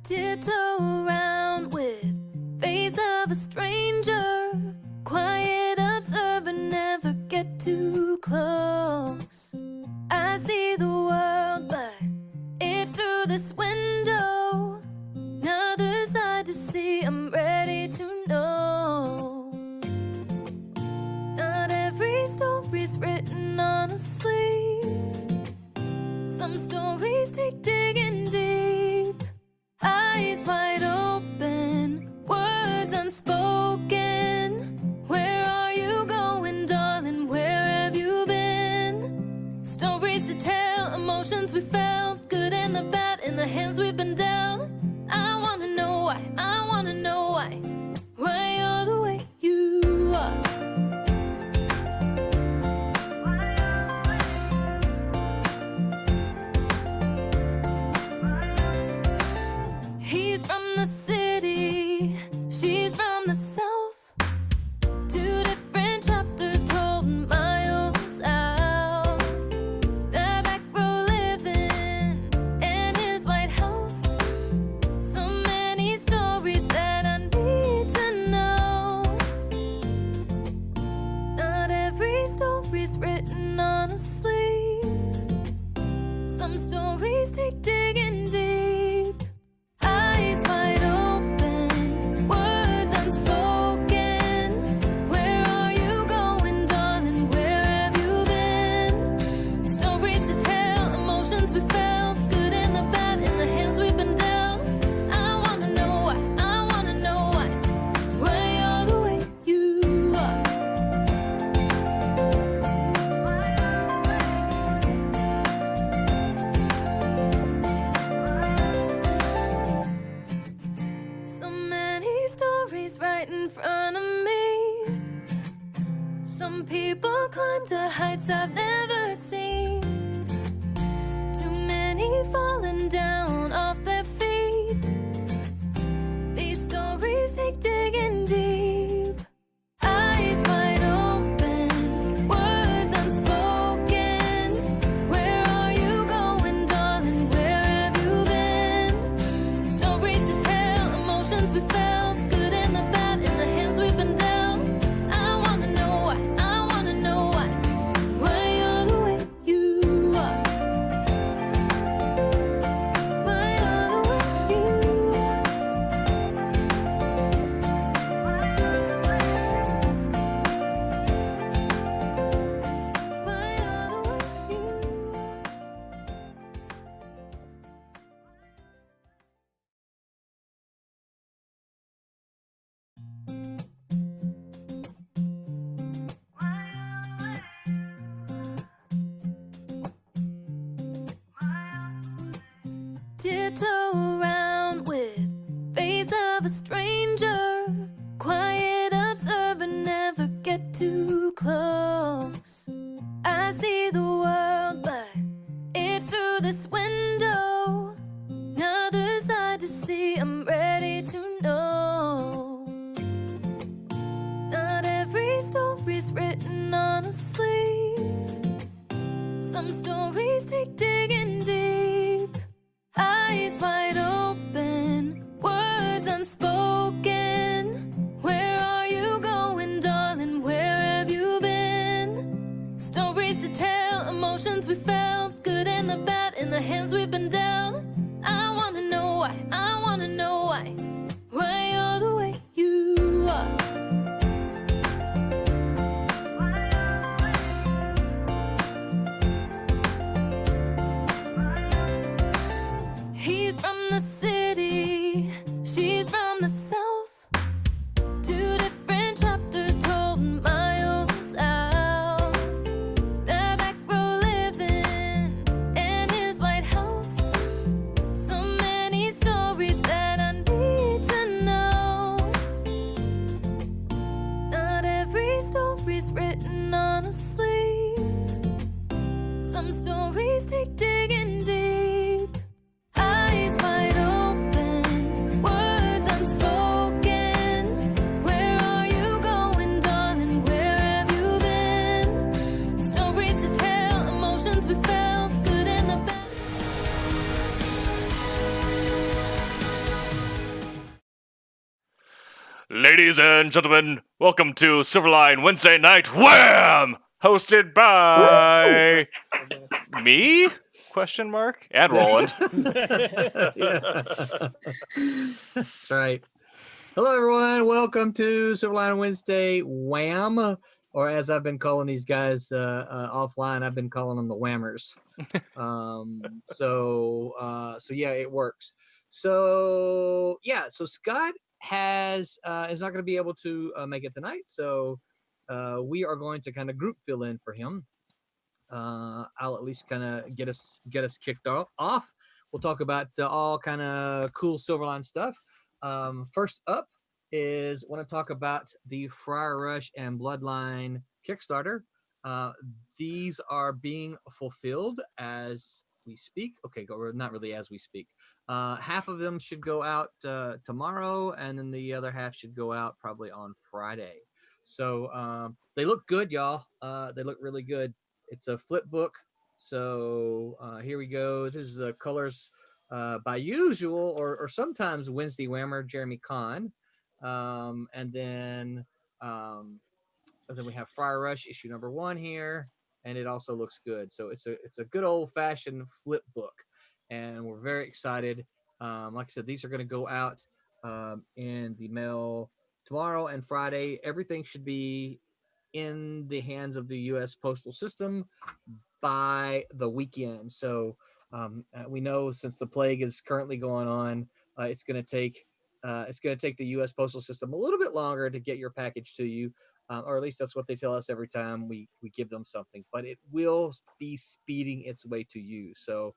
Tiptoe around with face of a stranger. Quiet observer, never get too close. I see the world, but it's through this window. Another side to see, I'm ready to know. Not every story's written on a sleeve. Some stories take digging deep. Eyes wide open, words unspoken. Where are you going, darling? Where have you been? Stories to tell, emotions we felt, good and the bad in the hands we've been dealt. I wanna know why, I wanna know why you're the way you are. He's from the city, she's from the south. Two different chapters told miles out. The back row living in his White House. So many stories that I need to know. Not every story's written on a sleeve. Some stories take digging deep. Eyes wide open, words unspoken. Where are you going, darling? Where have you been? Stories to tell, emotions we felt, good and the bad in the hands we've been dealt. I wanna know why you're the way you are. So many stories right in front of me. Some people climb to heights I've never seen. Too many falling down off their feet. These stories take digging deep. Eyes wide open, words unspoken. Where are you going, darling? Where have you been? Stories to tell, emotions we felt, good and the bad in the hands we've been dealt. I wanna know why you're the way you are. Why you're the way you are. Why you're the way you are. Tiptoe around with face of a stranger. Quiet observer, never get too close. I see the world, but it's through this window. Another side to see, I'm ready to know. Not every story's written on a sleeve. Some stories take digging deep. Eyes wide open, words unspoken. Where are you going, darling? Where have you been? Stories to tell, emotions we felt, good and the bad in the hands we've been dealt. I wanna know why you're the way you are. He's from the city, she's from the south. Two different chapters told miles out. The back row living in his White House. So many stories that I need to know. Not every story's written on a sleeve. Some stories take digging deep. Eyes wide open. Ladies and gentlemen, welcome to Silverline Wednesday Night Wham! Hosted by me? Question mark? And Roland. That's right. Hello, everyone. Welcome to Silverline Wednesday Wham, or as I've been calling these guys offline, I've been calling them the Whammers. So yeah, it works. So Scott is not going to be able to make it tonight. So we are going to kind of group fill in for him. I'll at least kind of get us kicked off. We'll talk about all kind of cool Silverline stuff. First up is want to talk about the Friar Rush and Bloodline Kickstarter. These are being fulfilled as we speak. Okay, not really as we speak. Half of them should go out tomorrow, and then the other half should go out probably on Friday. So they look good, y'all. They look really good. It's a flip book. So here we go. This is colors by usual or sometimes Wednesday Whammer, Jeremy Kahn. And then we have Friar Rush issue number 1 here. And it also looks good. So it's a good old fashioned flip book. And we're very excited. Like I said, these are going to go out in the mail tomorrow and Friday. Everything should be in the hands of the U.S. postal system by the weekend. So we know since the plague is currently going on, it's going to take the U.S. postal system a little bit longer to get your package to you, or at least that's what they tell us every time we give them something. But it will be speeding its way to you. So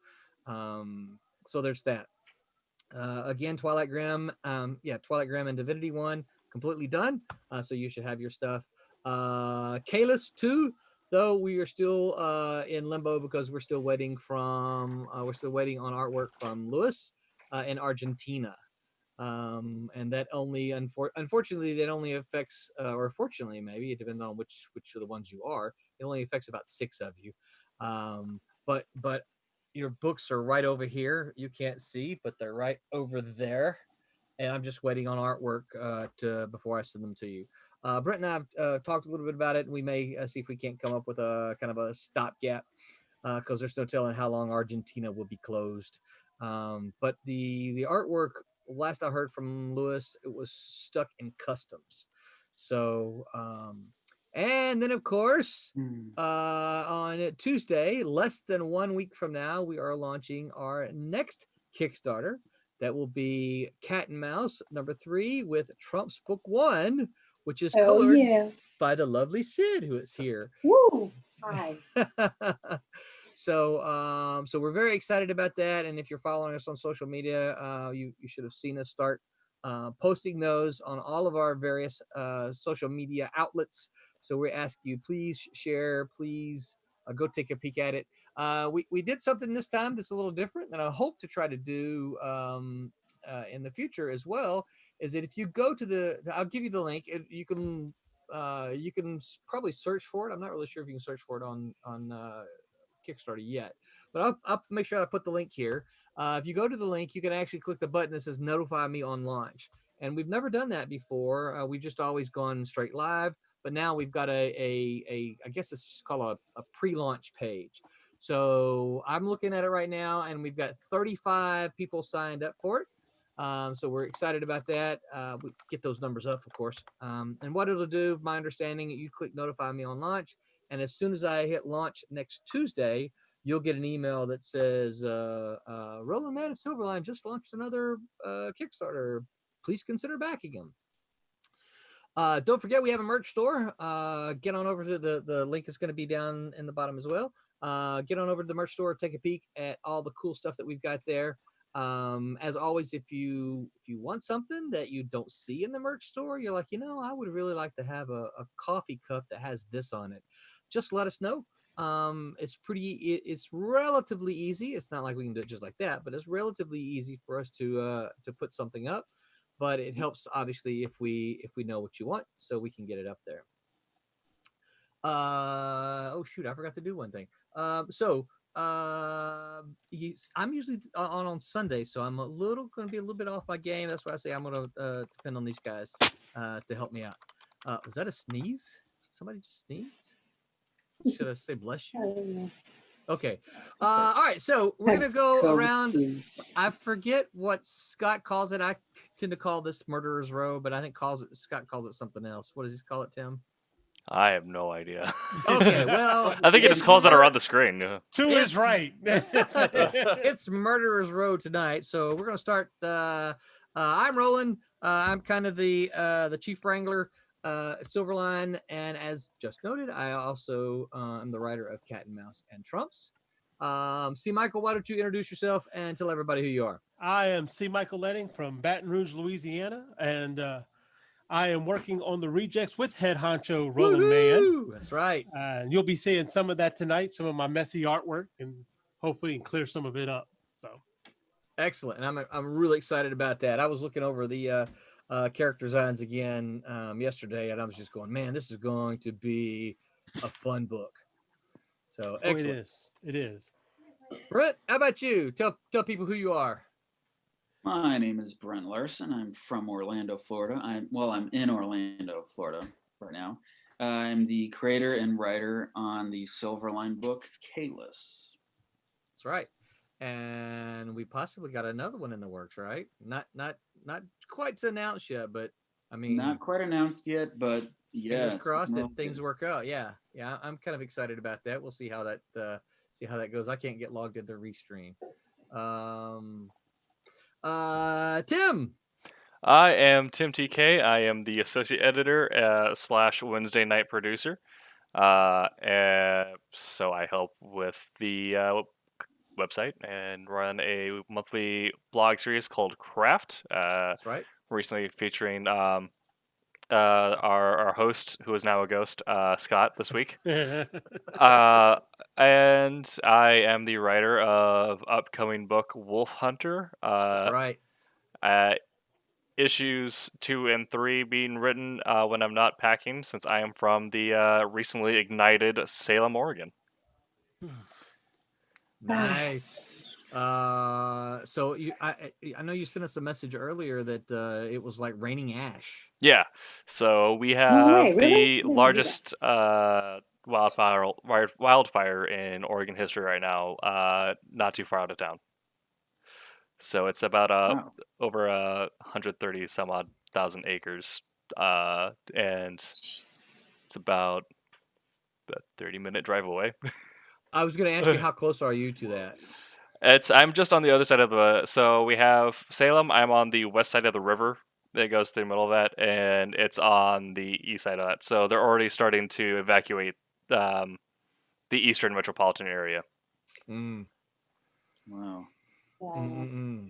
there's that. Again, Twilight Grim, Twilight Grim and Divinity 1 completely done. So you should have your stuff. Kalis 2, though we are still in limbo because we're still waiting on artwork from Lewis in Argentina. And that only unfortunately that only affects or fortunately maybe it depends on which of the ones you are. It only affects about 6 of you. But your books are right over here. You can't see, but they're right over there. And I'm just waiting on artwork before I send them to you. Brent and I have talked a little bit about it, and we may see if we can't come up with a kind of a stopgap because there's no telling how long Argentina will be closed. But the artwork, last I heard from Lewis, it was stuck in customs. So, and then of course, on Tuesday, less than 1 week from now, we are launching our next Kickstarter. That will be Cat and Mouse number 3 with Trump's Book 1, which is colored by the lovely Sid, who is here. Woo! Hi. So we're very excited about that. And if you're following us on social media, you should have seen us start posting those on all of our various social media outlets. So we ask you, please share, please go take a peek at it. We did something this time that's a little different, and I hope to try to do in the future as well. Is that if you go to I'll give you the link. You can probably search for it. I'm not really sure if you can search for it on Kickstarter yet, but I'll make sure I put the link here. If you go to the link, you can actually click the button that says "Notify me on launch." And we've never done that before. We've just always gone straight live. But now we've got I guess it's just called a pre-launch page. So I'm looking at it right now, and we've got 35 people signed up for it. So we're excited about that. We get those numbers up, of course. And what it'll do, my understanding, you click notify me on launch. And as soon as I hit launch next Tuesday, you'll get an email that says, Roland Mann and Silverline just launched another Kickstarter. Please consider backing him. Don't forget, we have a merch store. Get on over to the link is going to be down in the bottom as well. Get on over to the merch store, take a peek at all the cool stuff that we've got there. As always, if you want something that you don't see in the merch store, you're like, I would really like to have a coffee cup that has this on it. Just let us know. It's relatively easy. It's not like we can do it just like that, but it's relatively easy for us to put something up. But it helps obviously if we know what you want, so we can get it up there. Oh shoot, I forgot to do one thing. So I'm usually on Sunday, so I'm going to be a little bit off my game. That's why I say I'm going to depend on these guys to help me out. Was that a sneeze? Somebody just sneeze? Should I say bless you? Okay. All right. So we're gonna go around. I forget what Scott calls it. I tend to call this Murderer's Row, but I think Scott calls it something else. What does he call it, Tim? I have no idea. Okay. Well, I think he just calls that around the screen. Yeah. Two is right. It's Murderer's Row tonight, so we're gonna start. I'm Roland. I'm kind of the chief wrangler. Silverline, and as just noted, I also am the writer of Cat and Mouse and Trumps. C. Michael, why don't you introduce yourself and tell everybody who you are? I am C. Michael Lanning from Baton Rouge, Louisiana, and I am working on the rejects with head honcho Roland Mann. That's right. And you'll be seeing some of that tonight, some of my messy artwork, and hopefully clear some of it up. So excellent, and I'm really excited about that. I was looking over the character designs again yesterday, and I was just going, man, this is going to be a fun book. So excellent. It is. Brent, how about you? Tell people who you are. My name is Brent Larson. I'm from Orlando, Florida. I'm in Orlando, Florida right now. I'm the creator and writer on the Silverline book, Kalis. That's right. And we possibly got another one in the works, right? Not quite to announce yet, but I mean, not quite announced yet, but yeah, fingers crossed that things work out. Yeah, I'm kind of excited about that. We'll see how that goes. I can't get logged into Restream. Tim. I am Tim TK. I am the associate editor / Wednesday night producer. And so I help with the website and run a monthly blog series called Craft. That's right. Recently featuring our host, who is now a ghost, Scott, this week. And I am the writer of upcoming book Wolf Hunter. That's right. Issues 2 and 3 being written when I'm not packing, since I am from the recently ignited Salem, Oregon. Nice. So I know you sent us a message earlier that it was like raining ash. Yeah. So we have really? the largest wildfire in Oregon history right now, not too far out of town. So it's about over 130 some odd thousand acres, and it's about a 30-minute drive away. I was going to ask you, how close are you to that? I'm just on the other side of the. So we have Salem. I'm on the west side of the river that goes through the middle of that, and it's on the east side of that. So they're already starting to evacuate the eastern metropolitan area. Mm. Wow.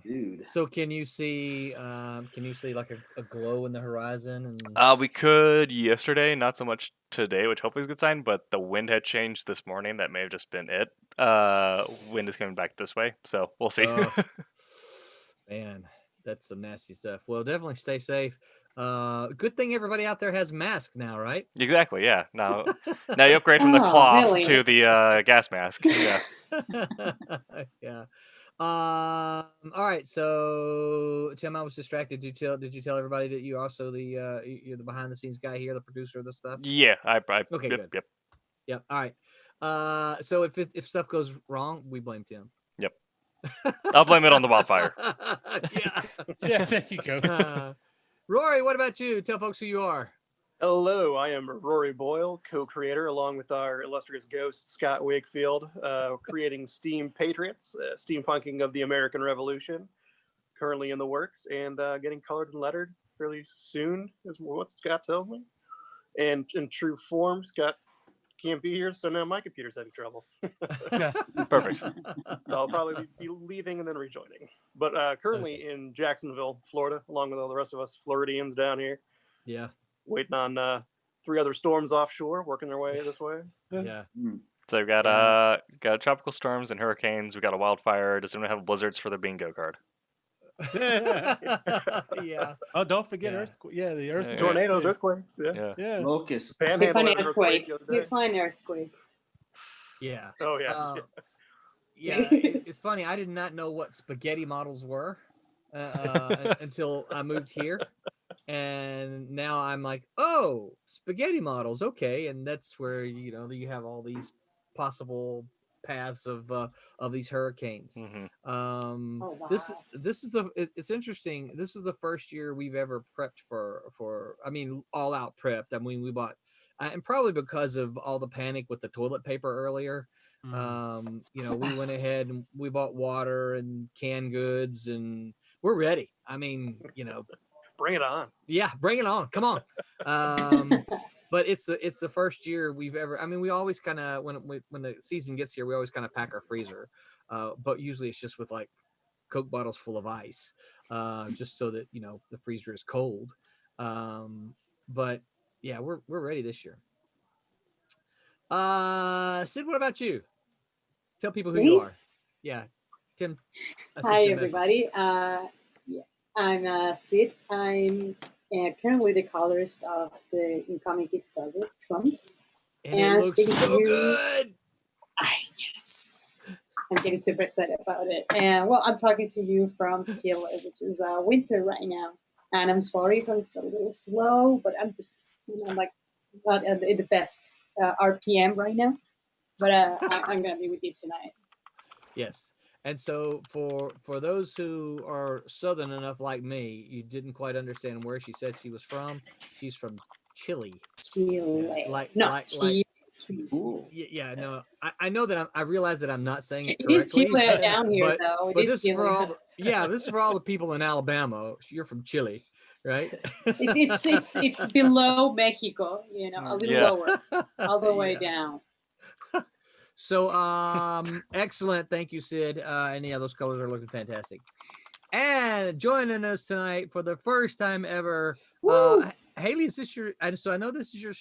Dude. So can you see like a glow in the horizon? And we could yesterday, not so much today, which hopefully is a good sign, but the wind had changed this morning. That may have just been it. Wind is coming back this way, so we'll see. Man, that's some nasty stuff. Well, definitely stay safe. Good thing everybody out there has masks now, right? Exactly, yeah. Now you upgrade from the cloth to the gas mask. Yeah. Yeah. All right. So Tim, I was distracted. Did you tell everybody that you also you're the behind the scenes guy here, the producer of this stuff? Yeah. Okay. Yep, good. Yep. All right. So if stuff goes wrong, we blame Tim. Yep. I'll blame it on the wildfire. Yeah. Yeah. There you go. Rory, what about you? Tell folks who you are. Hello, I am Rory Boyle, co-creator along with our illustrious ghost, Scott Wakefield, creating Steam Patriots, steampunking of the American Revolution, currently in the works, and getting colored and lettered fairly soon, is what Scott tells me. And in true form, Scott can't be here, so now my computer's having trouble. Perfect. I'll probably be leaving and then rejoining. But currently in Jacksonville, Florida, along with all the rest of us Floridians down here. Yeah. Waiting on 3 other storms offshore, working their way this way. Yeah. So we've got tropical storms and hurricanes. We got a wildfire. Does anyone have blizzards for the bingo card? Yeah. Oh, don't forget earthquake. Yeah, the earthquake. Tornadoes, earthquakes. Yeah. Locusts. You find earthquake. You find earthquake. Yeah. Oh yeah. Yeah, it's funny. I did not know what spaghetti models were until I moved here, and now I'm like, oh, spaghetti models, okay, and that's where you have all these possible paths of these hurricanes. Mm-hmm. Oh wow. This is it's interesting. This is the first year we've ever prepped for I mean, all out prepped. I mean, we bought, and probably because of all the panic with the toilet paper earlier. We went ahead and we bought water and canned goods, and we're ready. I mean, Bring it on. yeah, bring it on. Come on. But it's the first year we've ever. I mean, we always kind of when the season gets here, we always kind of pack our freezer, but usually it's just with like Coke bottles full of ice, just so that the freezer is cold. But yeah, we're ready this year. Sid, what about you? Tell people who you are. Yeah, Tim. Hi, everybody. Yeah, I'm Sid. I'm currently the colorist of the incoming Kickstarter, Trumps. And it looks so good. Yes. I'm getting super excited about it. And well, I'm talking to you from Chile, which is winter right now. And I'm sorry if I'm a little slow, but I'm just, like not at the best RPM right now. But I'm going to be with you tonight. Yes. And so for those who are Southern enough like me, you didn't quite understand where she said she was from. She's from Chile. Chile. Yeah, no, I know that I realize that I'm not saying it correctly. It is Chile down here, though. But this is for all this is for all the people in Alabama. You're from Chile, right? It's below Mexico, a little lower, all the way down. So excellent. Thank you, Sid. And yeah, those colors are looking fantastic. And joining us tonight for the first time ever, Haley, is this so I know this is your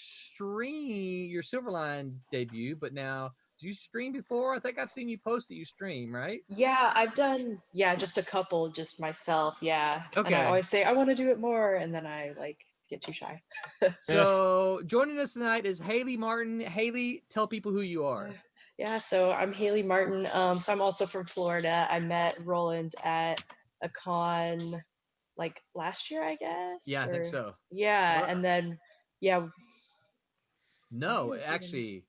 Silverline debut, but now, do you stream before? I think I've seen you post that you stream, right? Yeah, I've done, just a couple, just myself, yeah. Okay. And I always say, I want to do it more, and then I, get too shy. So, joining us tonight is Haley Martin. Haley, tell people who you are. Yeah, so I'm Haley Martin. So I'm also from Florida. I met Roland at a con, last year, I guess? Yeah, I think so. Yeah, and then, No, actually...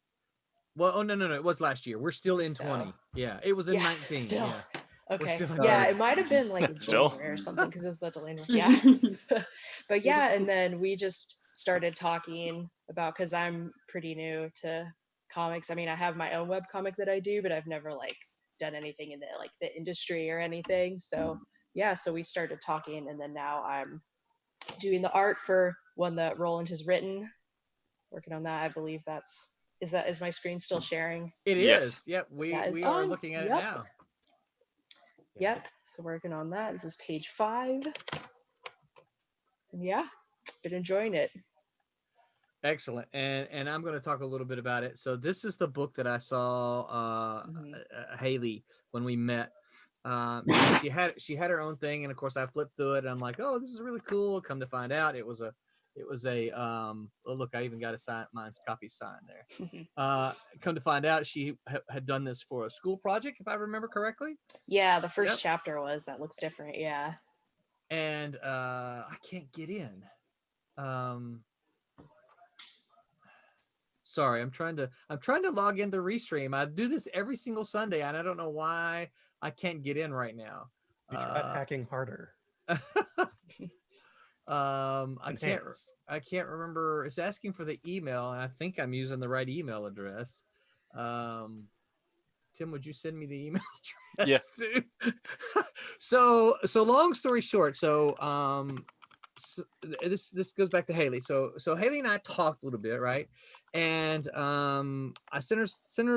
Well, no, it was last year. We're still in 20. Yeah, it was in 19. Still. Yeah. Okay. Yeah, it might have been still or something because it's the delayed one. Yeah. But yeah, and then we just started talking about, because I'm pretty new to comics. I mean, I have my own webcomic that I do, but I've never done anything in the industry or anything. So yeah, so we started talking, and then now I'm doing the art for one that Roland has written. Working on that. I believe is my screen still sharing? It is. Yes. Yep. We are looking at it now. Yep. So working on that. This is page 5. And yeah, been enjoying it. Excellent. And I'm going to talk a little bit about it. So this is the book that I saw Haley when we met. She had her own thing, and of course I flipped through it, and I'm like, oh, this is really cool. Come to find out, it was a look, I even got mine's copy signed there. Come to find out, she had done this for a school project, if I remember correctly. Yeah, the first chapter that looks different. Yeah. And I can't get in. Sorry, I'm trying to log into Restream. I do this every single Sunday, and I don't know why I can't get in right now. You tried hacking harder. I can't remember. It's asking for the email, and I think I'm using the right email address. Tim, would you send me the email address? Yeah. So long story short, so this goes back to Haley. So Haley and I talked a little bit, right? And I sent her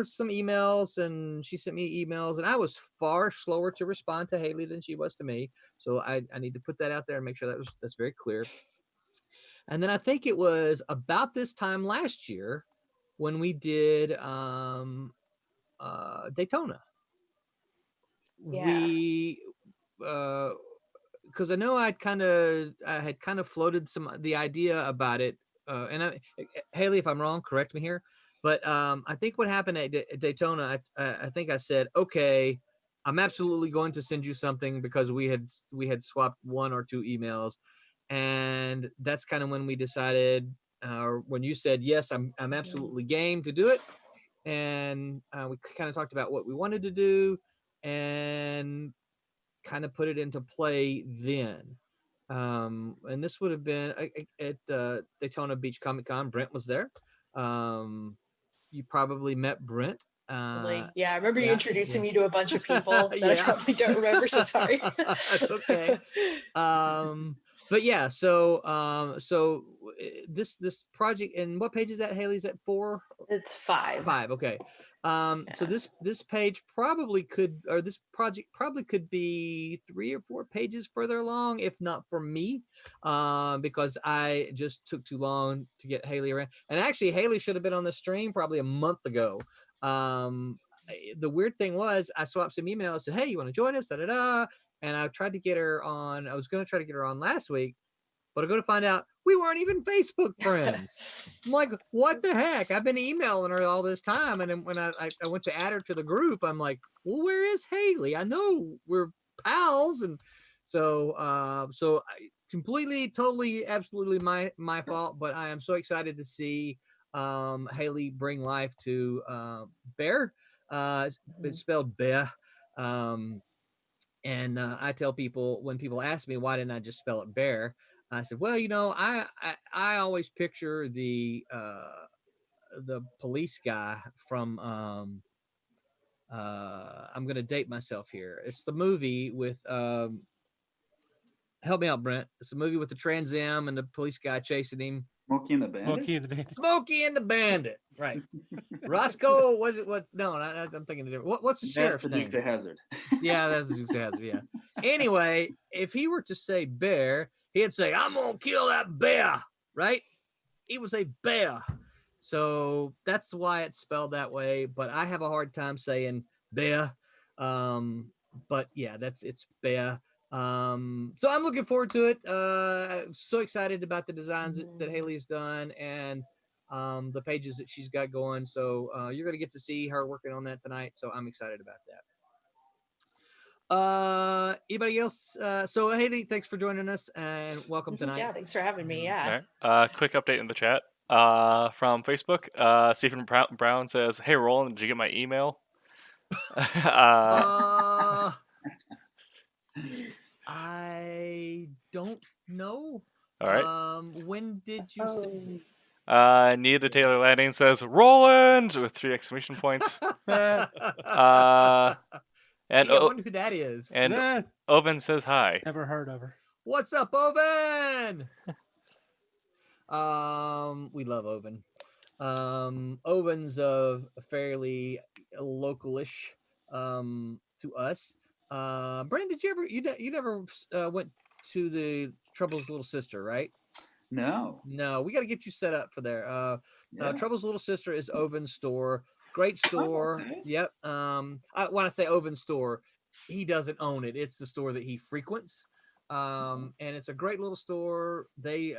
some emails, and she sent me emails, and I was far slower to respond to Haley than she was to me. So I need to put that out there and make sure that's very clear. And then I think it was about this time last year when we did Daytona. Yeah. We because I know I had kind of floated the idea about it. And Haley, if I'm wrong, correct me here. But I think what happened at Daytona, I think I said, okay, I'm absolutely going to send you something, because we had swapped 1 or 2 emails, and that's kind of when we decided, when you said yes, I'm absolutely game to do it, and we kind of talked about what we wanted to do, and kind of put it into play then. And this would have been at Daytona Beach Comic Con. Brent was there. You probably met Brent. Yeah, I remember you introducing me to a bunch of people that I probably don't remember, so sorry. That's okay. But yeah, so this project, and what page is that, Haley? Is that 4? It's 5. 5, okay. So this page probably could, or this project probably could be 3 or 4 pages further along, if not for me, because I just took too long to get Haley around. And actually, Haley should have been on the stream probably a month ago. The weird thing was, I swapped some emails, said, hey, you want to join us? Da, da, da. And I tried to get her on. I was going to try to get her on last week, but I'm going to find out we weren't even Facebook friends. I'm like, what the heck? I've been emailing her all this time. And then when I went to add her to the group, I'm like, well, where is Haley? I know we're pals. And so I completely, totally, absolutely my fault. But I am so excited to see Haley bring life to Bear. It's spelled Bear. And I tell people, when people ask me why didn't I just spell it Bear, I said, well, I always picture the police guy from I'm going to date myself here. It's the movie with help me out, Brent. It's a movie with the Trans Am and the police guy chasing him. Smokey and the Bandit. Smokey and the Bandit. Right. Roscoe, was it what? No, I'm thinking different. What's the sheriff's name? Dukes of Hazzard. Yeah, that's the Dukes of Hazzard. Yeah. Anyway, if he were to say bear, he'd say, I'm gonna kill that bear, right? He would say bear. So that's why it's spelled that way. But I have a hard time saying bear. But yeah, it's bear. So I'm looking forward to it. So excited about the designs that Haley's done, and the pages that she's got going. So you're going to get to see her working on that tonight. So I'm excited about that. Anybody else? So Haley, thanks for joining us, and welcome tonight. Yeah, thanks for having me. Yeah. All right. Quick update in the chat from Facebook. Stephen Brown says, hey, Roland, did you get my email? I don't know. All right. When did you say? Nita Taylor Lanning says, Roland, with 3 exclamation points. And I wonder who that is. And Oven says hi. Never heard of her. What's up, Oven? We love Oven. Oven's fairly localish to us. Brent, did you never went to the Trouble's Little Sister, right? No, we got to get you set up for there. Trouble's Little Sister is Oven's store. Great store. Okay. Yep. When I say Oven's store, he doesn't own it. It's the store that he frequents. And it's a great little store. They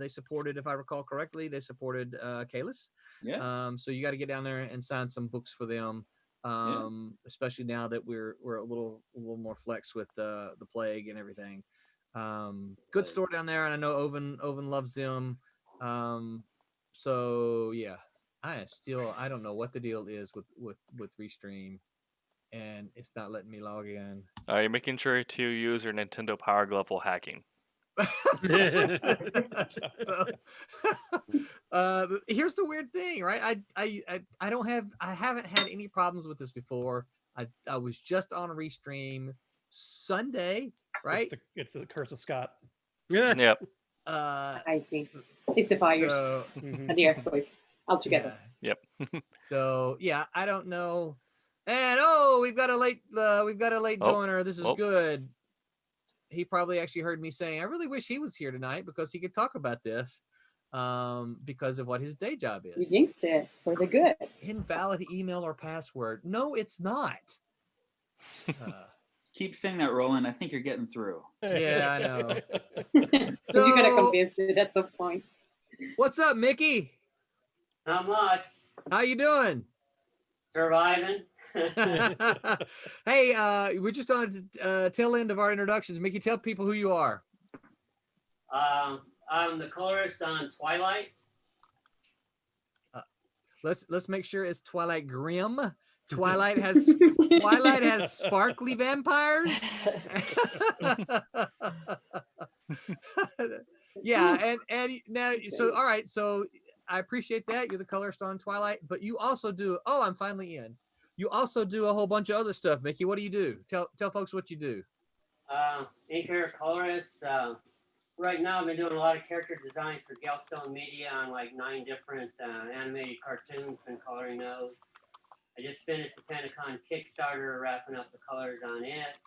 supported, if I recall correctly, they supported Kalis. Yeah. So you got to get down there and sign some books for them. Especially now that we're a little more flex with the plague and everything. Good store down there, and I know Oven loves them. So yeah, I don't know what the deal is with Restream, and it's not letting me log in. Are you making sure to use your Nintendo Power Glove while hacking? Here's the weird thing, right? I haven't had any problems with this before. I was just on a Restream Sunday, right? It's the curse of Scott. Yep. I see. It's the fires and the earthquake all together. Yeah. Yep. So yeah, I don't know. And we've got a late joiner. This is good. He probably actually heard me saying, I really wish he was here tonight because he could talk about this because of what his day job is. We jinxed it for the good. Invalid email or password. No, it's not. Keep saying that, Roland. I think you're getting through. Yeah, I know. You're gonna convince it at some point. What's up, Mickey? Not much. How you doing? Surviving. Hey, we're just on the tail end of our introductions. Mickey, tell people who you are. I'm the colorist on Twilight. Let's make sure it's Twilight Grim. Twilight has sparkly vampires. Yeah, and now so all right, so I appreciate that. You're the colorist on Twilight, but you also do I'm finally in. You also do a whole bunch of other stuff, Mickey. What do you do? Tell folks what you do. Inker colorist. Right now I've been doing a lot of character designs for Galestone Media on like 9 different animated cartoons, been coloring those. I just finished the Pentagon Kickstarter, wrapping up the colors on it.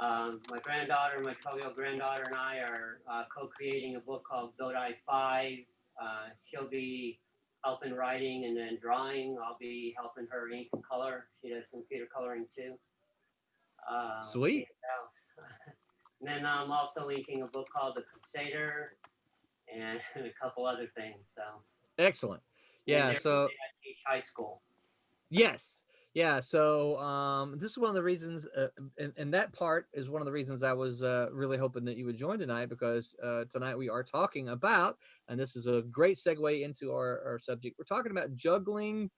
My granddaughter, my 12-year-old granddaughter, and I are co-creating a book called Dodai 5. She'll be helping writing and then drawing. I'll be helping her ink and color. She does computer coloring too. Sweet. And then I'm also inking a book called The Crusader and a couple other things. So excellent. Yeah. So I teach high school. yes. Yeah. So this is one of the reasons, and that part is one of the reasons I was really hoping that you would join tonight, because tonight we are talking about, and this is a great segue into our subject. We're talking about juggling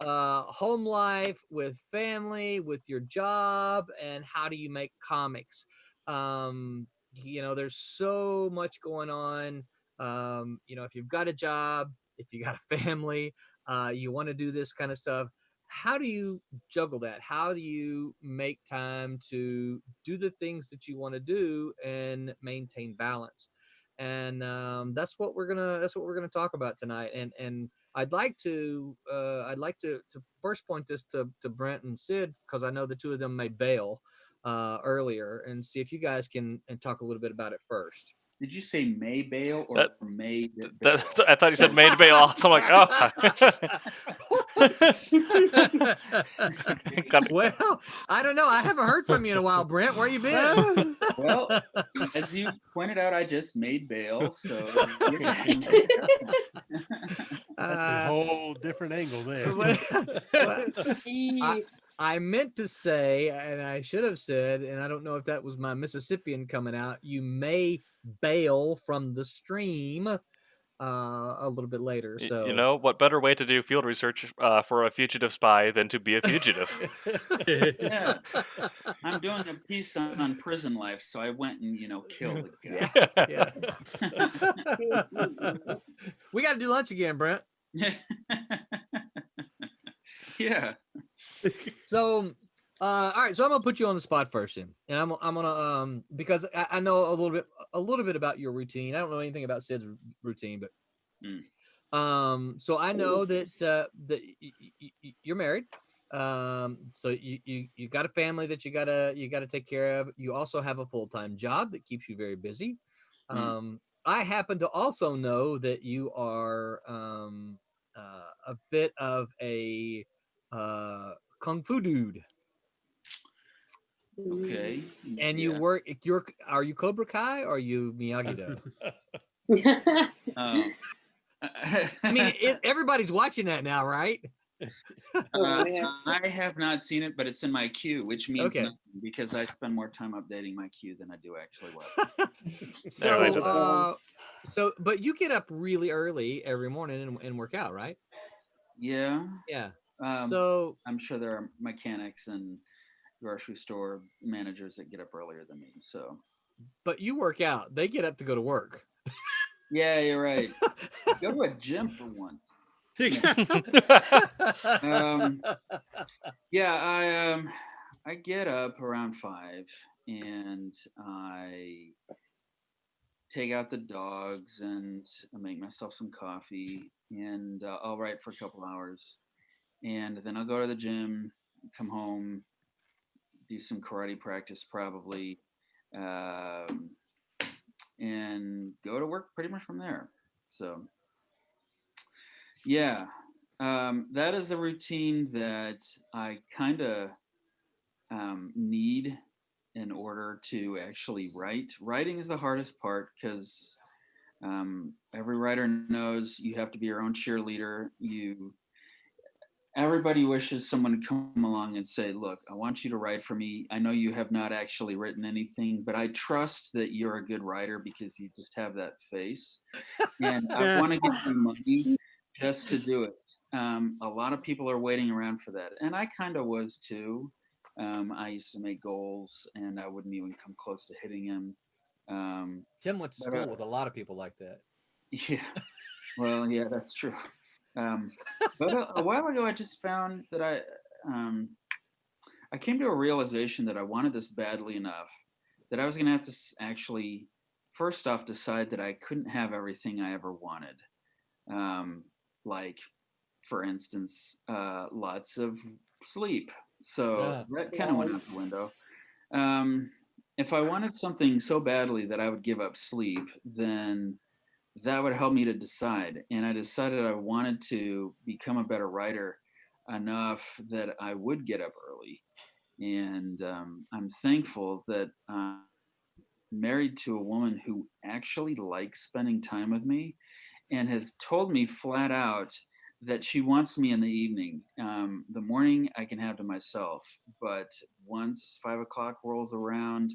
home life with family, with your job, and how do you make comics. There's so much going on. If you've got a job, if you got a family, you want to do this kind of stuff. How do you juggle that? How do you make time to do the things that you want to do and maintain balance? And that's what we're gonna talk about tonight. And I'd like to first point this to Brent and Sid, because I know the two of them may bail earlier, and see if you guys can talk a little bit about it first. Did you say May bail or May? I thought you said May to bail. So I'm like, Well, I don't know. I haven't heard from you in a while, Brent. Where you been? Well, as you pointed out, I just made bail, so that's a whole different angle there. I meant to say, and I should have said, and I don't know if that was my Mississippian coming out, you may bail from the stream a little bit later. So you know what better way to do field research for a fugitive spy than to be a fugitive? Yeah. I'm doing a piece on prison life, so I went and killed a guy. Yeah. We got to do lunch again, Brent. Yeah. So all right, so I'm gonna put you on the spot first, and I'm gonna because I know a little bit about your routine. I don't know anything about Sid's routine, but so I know that you're married. So you got a family that you gotta take care of. You also have a full-time job that keeps you very busy. I happen to also know that you are a bit of a kung fu dude. Okay. And you work. Are you Cobra Kai or are you Miyagi-Do? I mean, everybody's watching that now, right? I have not seen it, but it's in my queue, which means nothing, because I spend more time updating my queue than I do actually watch. But you get up really early every morning and work out, right? Yeah. Yeah. So I'm sure there are mechanics and grocery store managers that get up earlier than me. So. But you work out. They get up to go to work. Yeah, you're right. Go to a gym for once. I get up around 5 and I take out the dogs and I make myself some coffee and I'll write for a couple hours, and then I'll go to the gym, come home, do some karate practice probably, and go to work pretty much from there. So yeah, that is a routine that I kind of need in order to actually write. Writing is the hardest part because every writer knows you have to be your own cheerleader. You everybody wishes someone would come along and say, look, I want you to write for me. I know you have not actually written anything, but I trust that you're a good writer because you just have that face. And I want to give you money just to do it. A lot of people are waiting around for that. And I kind of was too. I used to make goals and I wouldn't even come close to hitting them. Tim went to school with a lot of people like that. Yeah. Well, yeah, that's true. But a while ago, I just found that I came to a realization that I wanted this badly enough that I was going to have to actually, first off, decide that I couldn't have everything I ever wanted. Like, for instance, lots of sleep. So that kind of went out the window. If I wanted something so badly that I would give up sleep, then that would help me to decide. And I decided I wanted to become a better writer enough that I would get up early. And I'm thankful that I'm married to a woman who actually likes spending time with me and has told me flat out that she wants me in the evening. The morning I can have to myself, but once 5 o'clock rolls around,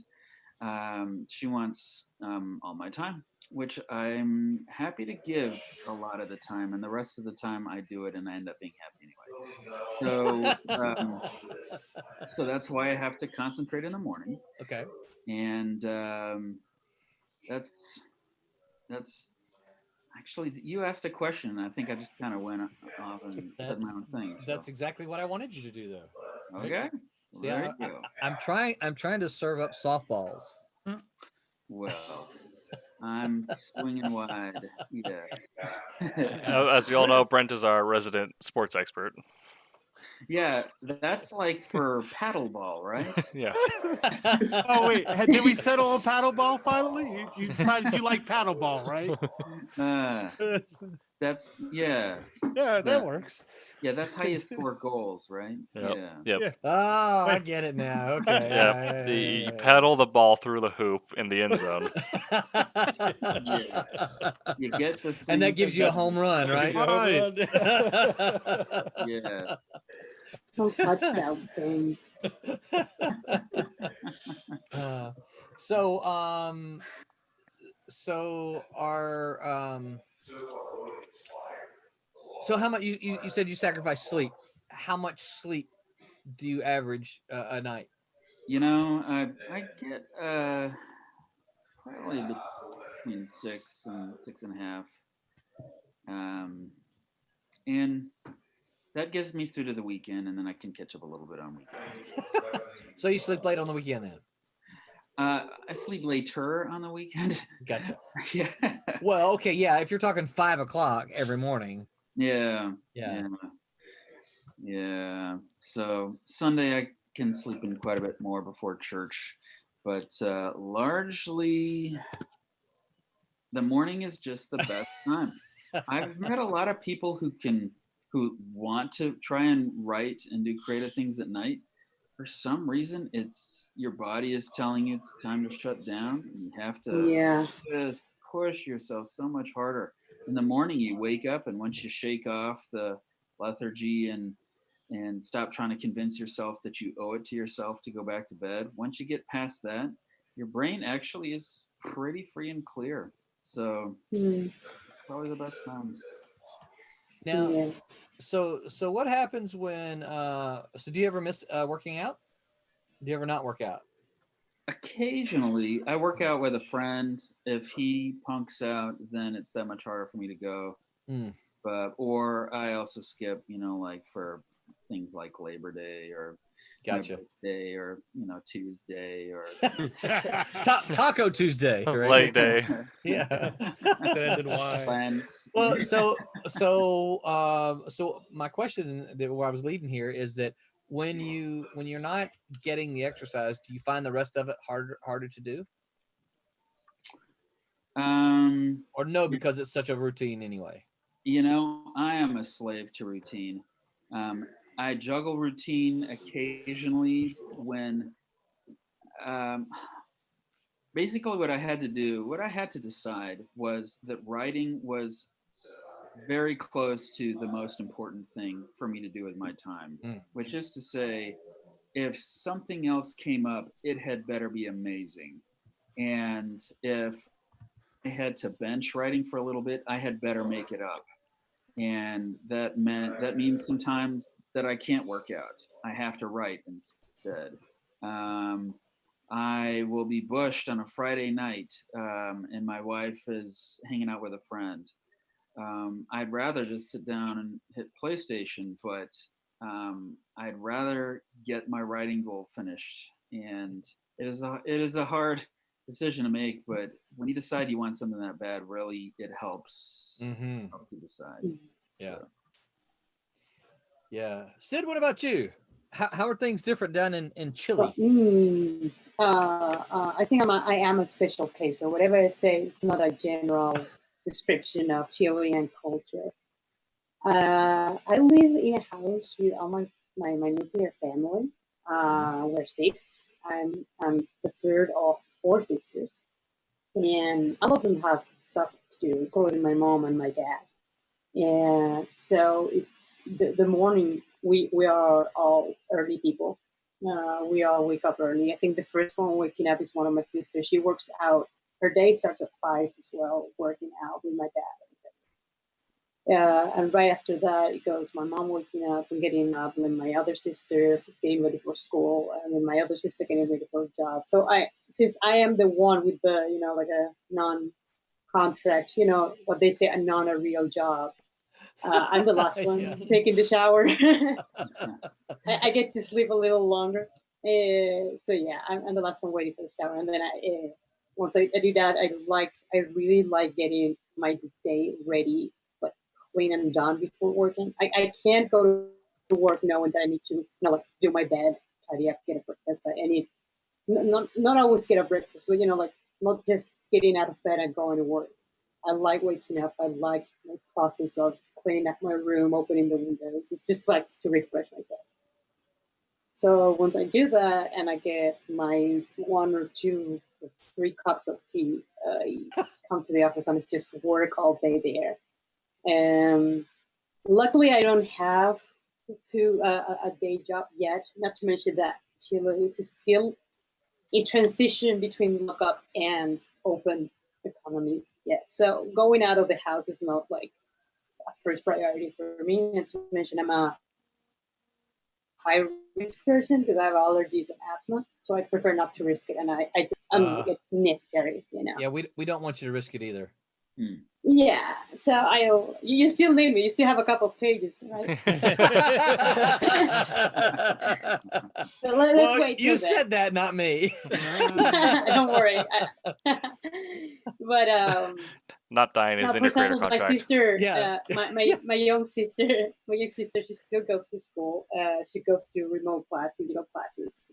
she wants all my time, which I'm happy to give a lot of the time, and the rest of the time I do it and I end up being happy anyway. So that's why I have to concentrate in the morning. Okay. And that's actually, you asked a question, and I think I just kind of went off and said my own thing. So. That's exactly what I wanted you to do, though. Okay. See, I'm trying to serve up softballs. Well, I'm swinging wide. Yes. As we all know, Brent is our resident sports expert. Yeah, that's like for paddleball, right? Yeah. Oh wait, did we settle on paddleball finally? You decided you like paddleball, right? That's yeah. Yeah, that works. Yeah, that's how you score goals, right? Yep. Yeah. Yep. Oh, I get it now. Okay. Yep. You paddle the ball through the hoop in the end zone. You get the thing, and that gives you a home run, right? Right. Yeah. Some touchdown thing. So how much you said you sacrifice sleep? How much sleep do you average a night? You know, I get probably between 6 and 6.5, and that gets me through to the weekend, and then I can catch up a little bit on weekends. So you sleep late on the weekend then? I sleep later on the weekend. Gotcha. Yeah. Well, okay, yeah. If you're talking 5 o'clock every morning. Yeah. So Sunday I can sleep in quite a bit more before church, but largely the morning is just the best time. I've met a lot of people who want to try and write and do creative things at night. For some reason, it's your body is telling you it's time to shut down. And you have to just push yourself so much harder. In the morning, you wake up, and once you shake off the lethargy and stop trying to convince yourself that you owe it to yourself to go back to bed, once you get past that, your brain actually is pretty free and clear. So probably the best time. Now, so what happens when so do you ever miss working out? Do you ever not work out? Occasionally, I work out with a friend. If he punks out, then it's that much harder for me to go. Or I also skip, like for things like Labor Day or Day or Tuesday or Taco Tuesday, right? Leg day. Yeah. Lent. Well, so my question that where I was leading here is that when you're not getting the exercise, do you find the rest of it harder to do? Or no, because it's such a routine anyway. I am a slave to routine. I juggle routine occasionally when basically what I had to decide was that writing was very close to the most important thing for me to do with my time, which is to say, if something else came up, it had better be amazing. And if I had to bench writing for a little bit, I had better make it up. And that means sometimes that I can't work out. I have to write instead. I will be bushed on a Friday night, and my wife is hanging out with a friend. I'd rather just sit down and hit PlayStation, but I'd rather get my writing goal finished. And it is a hard decision to make, but when you decide you want something that bad, really, it helps. Helps you decide. Yeah. So. Yeah. Sid, what about you? How are things different down in Chile? I think I am a special case. So whatever I say, it's not a general description of Chilean culture. I live in a house with all my nuclear family. We're 6. I'm the third of 4 sisters, and all of them have stuff to do, including my mom and my dad. And so it's the morning. We are all early people. We all wake up early. I think the first one waking up is one of my sisters. She works out. Her day starts at 5 as well, working out with my dad. And right after that, it goes my mom waking up and getting up, and then my other sister getting ready for school, and then my other sister getting ready for a job. So since I am the one with the, like a non-contract, what they say, a real job, I'm the last one taking the shower. I get to sleep a little longer. So yeah, I'm the last one waiting for the shower, and then once I do that, I really like getting my day ready, but clean and done before working. I can't go to work knowing that I need to do my bed, tidy up, get a breakfast. I need not always get a breakfast, but not just getting out of bed and going to work. I like waking up. I like the process of cleaning up my room, opening the windows. It's just like to refresh myself. So once I do that and I get my 1 or 2 or 3 cups of tea, I come to the office and it's just work all day there. And luckily I don't have a day job yet, not to mention that Chile is still a transition between lockup and open economy. Yeah, so going out of the house is not like a first priority for me. And to mention, I'm a high risk person because I have allergies and asthma, so I prefer not to risk it, and I just it's necessary, Yeah, we don't want you to risk it either. Yeah, so you still need me. You still have a couple of pages, right? So let's wait. You said that, not me. Don't worry. But not dying is in your creator contract. My sister, my young sister, she still goes to school. She goes to remote class, digital classes.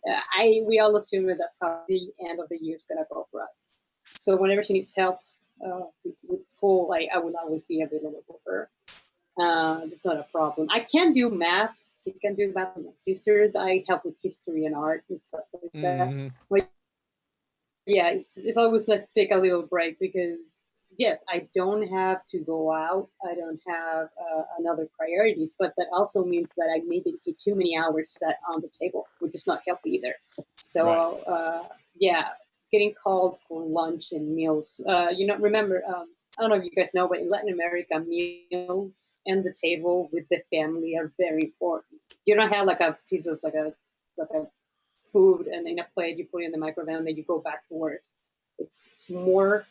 We all assume that that's how the end of the year is gonna go for us. So whenever she needs help with school, I will always be available for her. It's not a problem. I can do math. She can do math with my sisters. I help with history and art and stuff like that. But yeah, it's always nice to take a little break because yes, I don't have to go out. I don't have another priorities, but that also means that I need to keep too many hours set on the table, which is not healthy either. So yeah, getting called for lunch and meals. Remember, I don't know if you guys know, but in Latin America, meals and the table with the family are very important. You don't have like a piece of like a food and in a plate you put it in the microwave and then you go back to work. It's more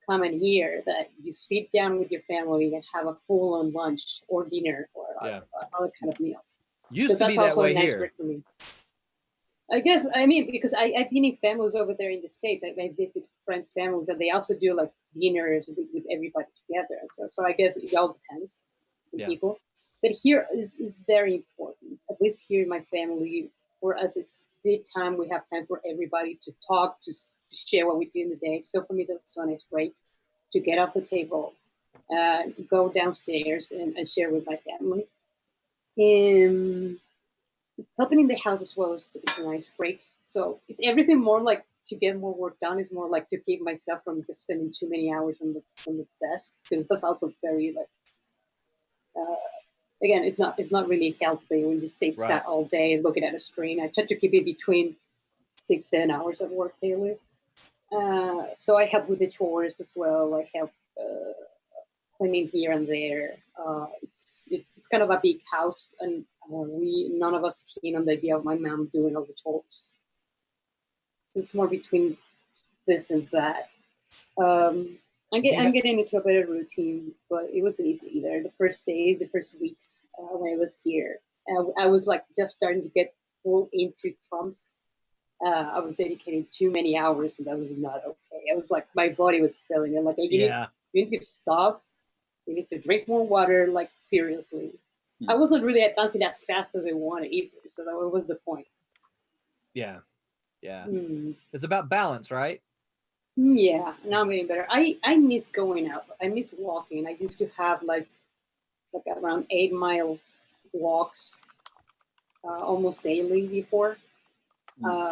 common here that you sit down with your family and have a full-on lunch or dinner or other kind of meals. Used to be that way here. Break for me. I guess, I mean, because I've been in families over there in the States. I visit friends' families, and they also do like dinners with everybody together. So I guess it all depends on people. But here is very important. At least here in my family, for us, it's the time we have time for everybody to talk, to share what we do in the day. So for me, that's a nice break to get off the table, go downstairs and share with my family. Helping in the house as well is a nice break. So it's everything more like to get more work done is more like to keep myself from just spending too many hours on the desk, because that's also very like again, it's not really healthy when you stay sat all day looking at a screen. I try to keep it between 6-7 hours of work daily. So I help with the chores as well. I help cleaning here and there. It's kind of a big house, and none of us keen on the idea of my mom doing all the chores. So it's more between this and that. I'm getting into a better routine, but it wasn't easy either. The first days, the first weeks when I was here, I was like just starting to get pulled into Trump's. I was dedicating too many hours, and that was not okay. I was like, my body was failing, and like, you need to stop. You need to drink more water. Like seriously, I wasn't really advancing as fast as I wanted either. So that was the point. Yeah. It's about balance, right? Yeah, now I'm getting better. I miss going out. I miss walking. I used to have like around 8 miles walks almost daily before.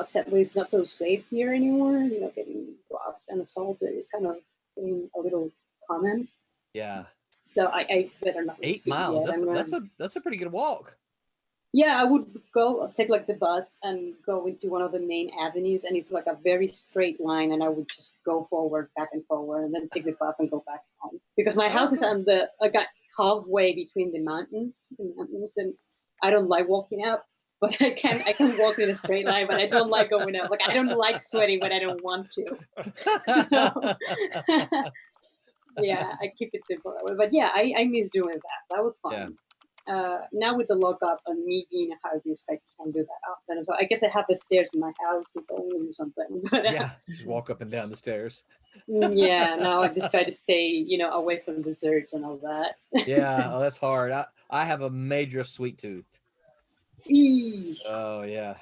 Sadly, it's not so safe here anymore. You know, getting robbed and assaulted is kind of getting a little common. Yeah. So I better not. 8 miles. That's a pretty good walk. Yeah, I would take like the bus and go into one of the main avenues, and it's like a very straight line, and I would just go forward, back and forward, and then take the bus and go back home. Because my house is on I got halfway between the mountains, and I don't like walking up, but I can walk in a straight line, but I don't like going up. Like I don't like sweating, but I don't want to. So, yeah, I keep it simple that way. But yeah, I miss doing that. That was fun. Yeah. Now with the lockup and me being a high risk, I can't do that often. So I guess I have the stairs in my house if I want to do something. But, yeah, just walk up and down the stairs. Yeah, now I just try to stay, away from desserts and all that. Yeah, that's hard. I have a major sweet tooth. Oh yeah.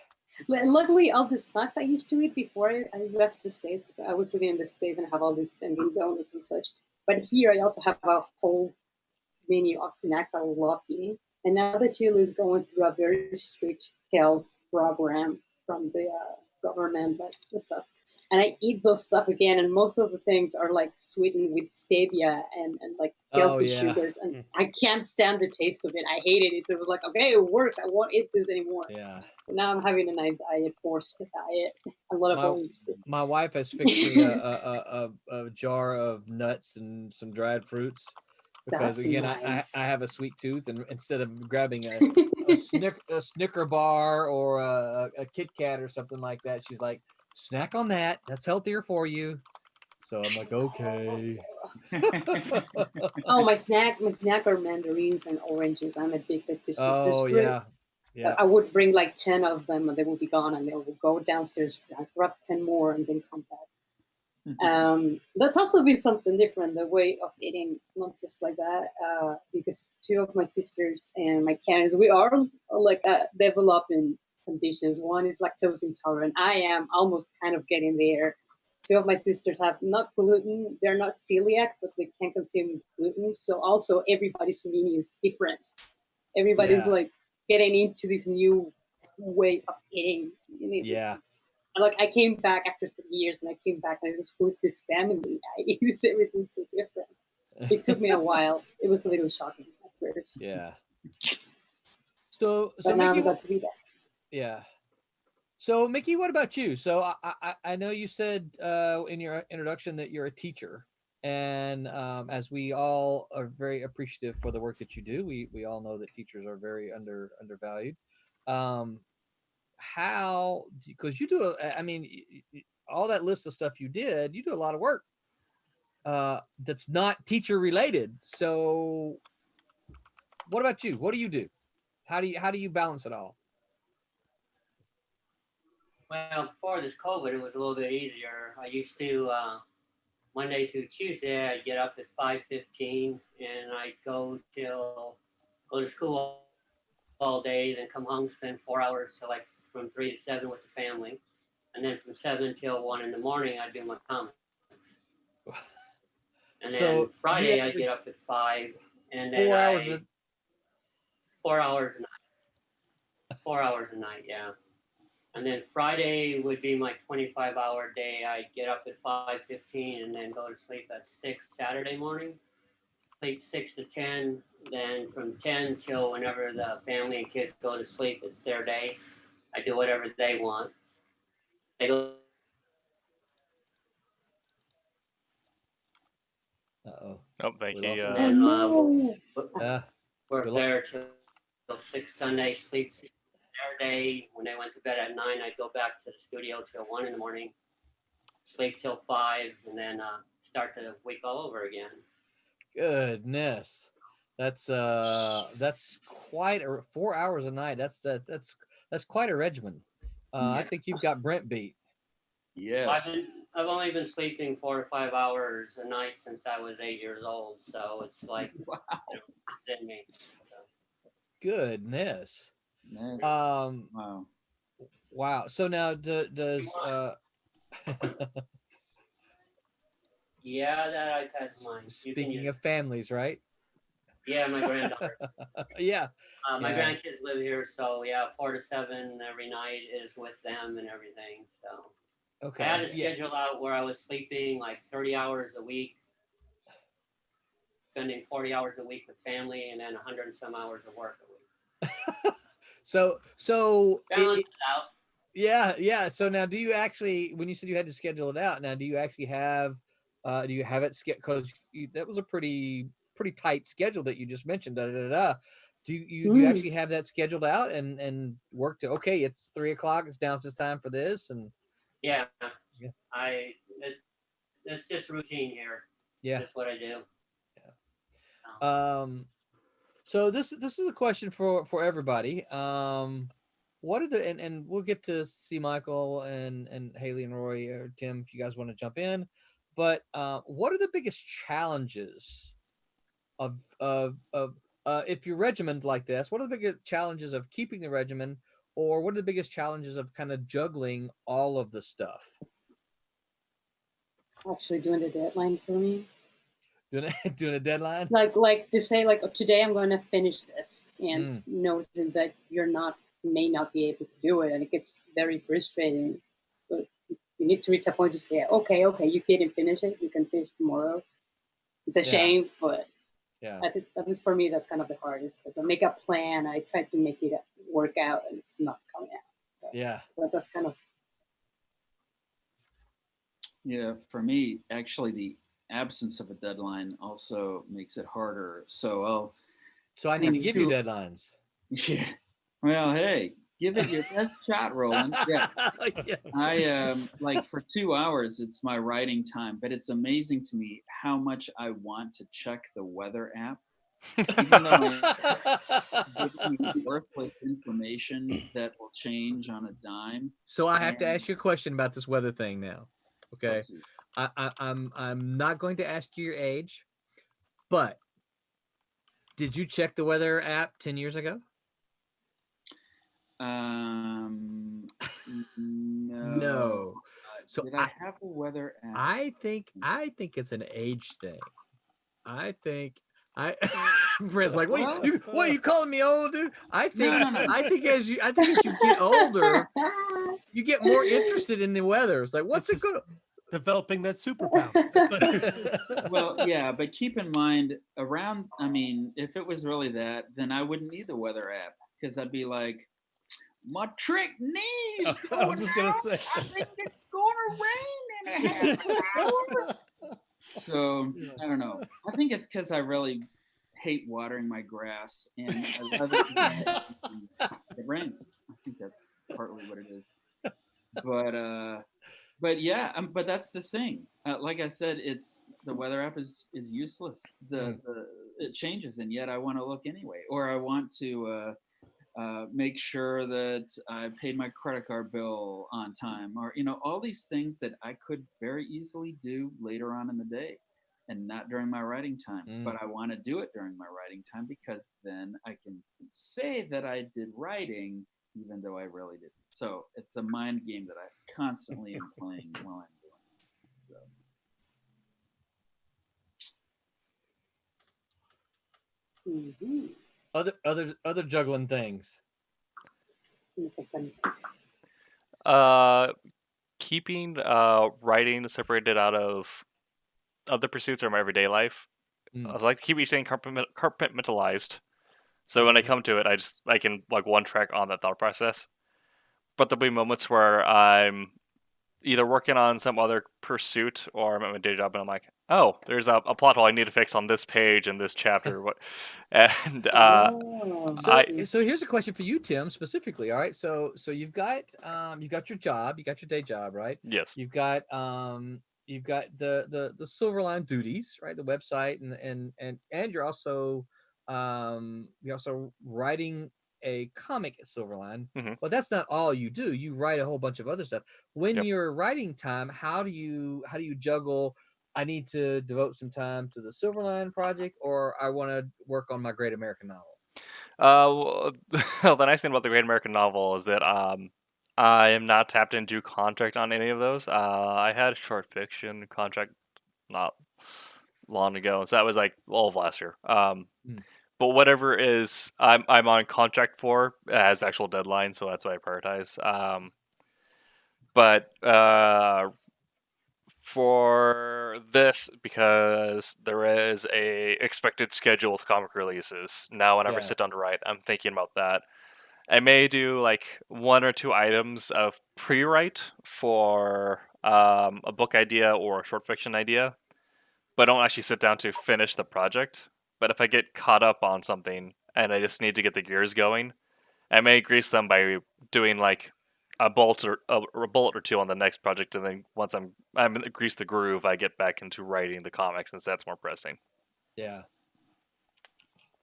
Luckily, all the snacks I used to eat before I left the States, because I was living in the States and I have all these Dunkin' Donuts and such. But here I also have a whole menu of snacks I love eating. And now that Chile is going through a very strict health program from the government, and stuff, and I eat those stuff again, and most of the things are like sweetened with stevia and like healthy sugars, and I can't stand the taste of it. I hated it. So it was like, okay, it works. I won't eat this anymore. Yeah. So now I'm having a nice diet, forced diet. A lot of my wife has fixed me a jar of nuts and some dried fruits. Because again, nice. I have a sweet tooth, and instead of grabbing a Snicker bar or a Kit Kat or something like that, she's like, snack on that. That's healthier for you. So I'm like, okay. Oh, my snack are mandarins and oranges. I'm addicted to citrus fruit. Yeah. I would bring like 10 of them, and they would be gone, and they would go downstairs, grab 10 more, and then come back. That's also been something different, the way of eating, not just like that, because 2 of my sisters and my parents, we are like developing conditions. One is lactose intolerant. I am almost kind of getting there. 2 of my sisters have not gluten. They're not celiac, but they can consume gluten. So also everybody's menu is different. Everybody's like getting into this new way of eating. Like I came back after 3 years, and I came back and I just was this family. Everything's so different. It took me a while. It was a little shocking at first. Yeah. So but now Mickey, I'm about to be that. Yeah. So Mickey, what about you? So I know you said in your introduction that you're a teacher, and as we all are very appreciative for the work that you do, we all know that teachers are very undervalued. How, because you do all that list of stuff you do a lot of work that's not teacher related. So what about you? What do you do? How do you balance it all? Well, before this COVID, it was a little bit easier. I used to Monday through Tuesday, I'd get up at 5:15, and I'd go to school all day, then come home, spend 4 hours, so like from 3 to 7 with the family, and then from 7 till 1 in the morning, I'd do my comics. And then Friday, I'd get up at 5, and then 4 hours. 4 hours a night. 4 hours a night, yeah. And then Friday would be my 25-hour day. I'd get up at 5:15 and then go to sleep at 6 Saturday morning. sleep 6 to 10. Then from 10 till whenever the family and kids go to sleep, it's their day. I do whatever they want. They go. Uh-oh. Oh, thank We you. lost Oh no. Work we there till 6 Sunday, sleep their day. When they went to bed at 9, I'd go back to the studio till 1 in the morning, sleep till 5, and then start the week all over again. Goodness. That's quite a 4 hours a night. That's quite a regimen. I think you've got Brent beat. Yes. I've only been sleeping 4 to 5 hours a night since I was 8 years old, so it's like Wow. it's in me. So. Goodness. Nice. Wow. Wow. So now does Yeah, that iPad's mine. Speaking of families, right? Yeah, my granddaughter. Yeah. My grandkids live here, so yeah, 4 to 7 every night is with them and everything. So Okay. I had to schedule out where I was sleeping like 30 hours a week, spending 40 hours a week with family, and then 100 and some hours of work a week. So balance it out. Yeah. So now, do you actually, when you said you had to schedule it out, now do you actually have, do you have it because that was a pretty tight schedule that you just mentioned. Do you actually have that scheduled out and work to? Okay, it's 3 o'clock. It's downstairs time for this, and yeah. It's just routine here. Yeah, that's what I do. Yeah. So this is a question for everybody. What are the and we'll get to see Michael and Haley and Roy or Tim if you guys want to jump in, but what are the biggest challenges of if you're regimented like this? What are the biggest challenges of keeping the regimen, or what are the biggest challenges of kind of juggling all of the stuff? Actually, doing the deadline for me. Doing a deadline? Like to say like, oh, today I'm going to finish this, and knows that may not be able to do it, and it gets very frustrating. But you need to reach a point to say, okay, you didn't finish it. You can finish tomorrow. It's a shame, but I think at least for me that's kind of the hardest, because I make a plan, I try to make it work out, and it's not coming out. But that's kind of. Yeah, for me, actually, the absence of a deadline also makes it harder. So I need to give you deadlines. Yeah. Well, hey, give it your best shot, Roland. Yeah. I like for 2 hours, it's my writing time, but it's amazing to me how much I want to check the weather app. Even though it's giving me worthless information that will change on a dime. So I have to ask you a question about this weather thing now. Okay. I'm not going to ask you your age, but did you check the weather app 10 years ago? No. So did I have a weather app? I think it's an age thing. Brent's like, what are you calling me old, dude? I think as you get older, you get more interested in the weather. It's like, what's it good? Developing that superpower. Well, yeah, but keep in mind if it was really that, then I wouldn't need the weather app, because I'd be like, my trick knees. I was just gonna say. I think it's gonna rain in a half an hour. So I don't know. I think it's because I really hate watering my grass, and I love it. It rains. I think that's partly what it is. But yeah, but that's the thing. Like I said, it's the weather app is useless. It changes, and yet I want to look anyway, or I want to make sure that I paid my credit card bill on time, or all these things that I could very easily do later on in the day, and not during my writing time. But I want to do it during my writing time, because then I can say that I did writing, even though I really didn't. So it's a mind game that I constantly am playing while I'm doing it. Other juggling things. Keeping writing separated out of other pursuits or my everyday life I like to keep each thing compartmentalized. So when I come to it, I can like one track on that thought process. But there'll be moments where I'm either working on some other pursuit or I'm at my day job and I'm like, oh, there's a plot hole I need to fix on this page in this chapter. And So here's a question for you, Tim, specifically. All right, so you've got your job, you got your day job, right? Yes. You've got the Silverline duties, right? The website and you're also writing a comic at Silverline. Mm-hmm. Well, that's not all you do. You write a whole bunch of other stuff. When you're writing time, how do you juggle? I need to devote some time to the Silverline project, or I want to work on my Great American Novel. Well, the nice thing about the Great American Novel is that I am not tapped into contract on any of those. I had a short fiction contract not long ago, so that was like all of last year. But whatever is I'm on contract for has the actual deadline, so that's what I prioritize. But for this, because there is a expected schedule with comic releases now, whenever I sit down to write, I'm thinking about that. I may do like 1 or 2 items of pre-write for a book idea or a short fiction idea, but I don't actually sit down to finish the project. But if I get caught up on something and I just need to get the gears going, I may grease them by doing like a bullet or 2 on the next project, and then once I'm greased the groove, I get back into writing the comics since that's more pressing. Yeah,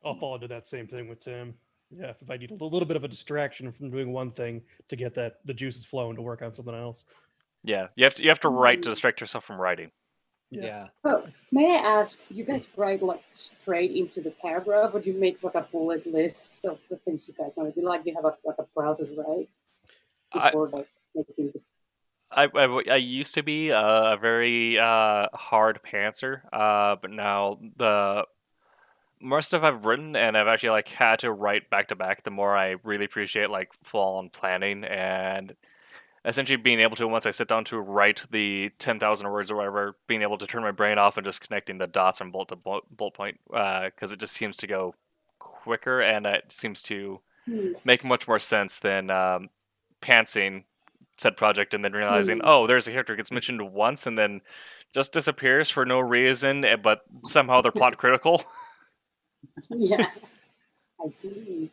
I'll fall into that same thing with Tim. Yeah, if I need a little bit of a distraction from doing one thing to get the juices flowing to work on something else. Yeah, you have to write to distract yourself from writing. Yeah. Oh, may I ask, you guys write like straight into the paragraph, or do you make like a bullet list of the things you guys want to do? Like you have a process, right? Before making I used to be a very hard pantser, but now the more stuff I've written and I've actually like had to write back to back, the more I really appreciate like full on planning and essentially being able to, once I sit down to write the 10,000 words or whatever, being able to turn my brain off and just connecting the dots from bullet to bullet point, because it just seems to go quicker and it seems to make much more sense than pantsing said project and then realizing, oh, there's a character who gets mentioned once and then just disappears for no reason, but somehow they're plot critical. Yeah, I see.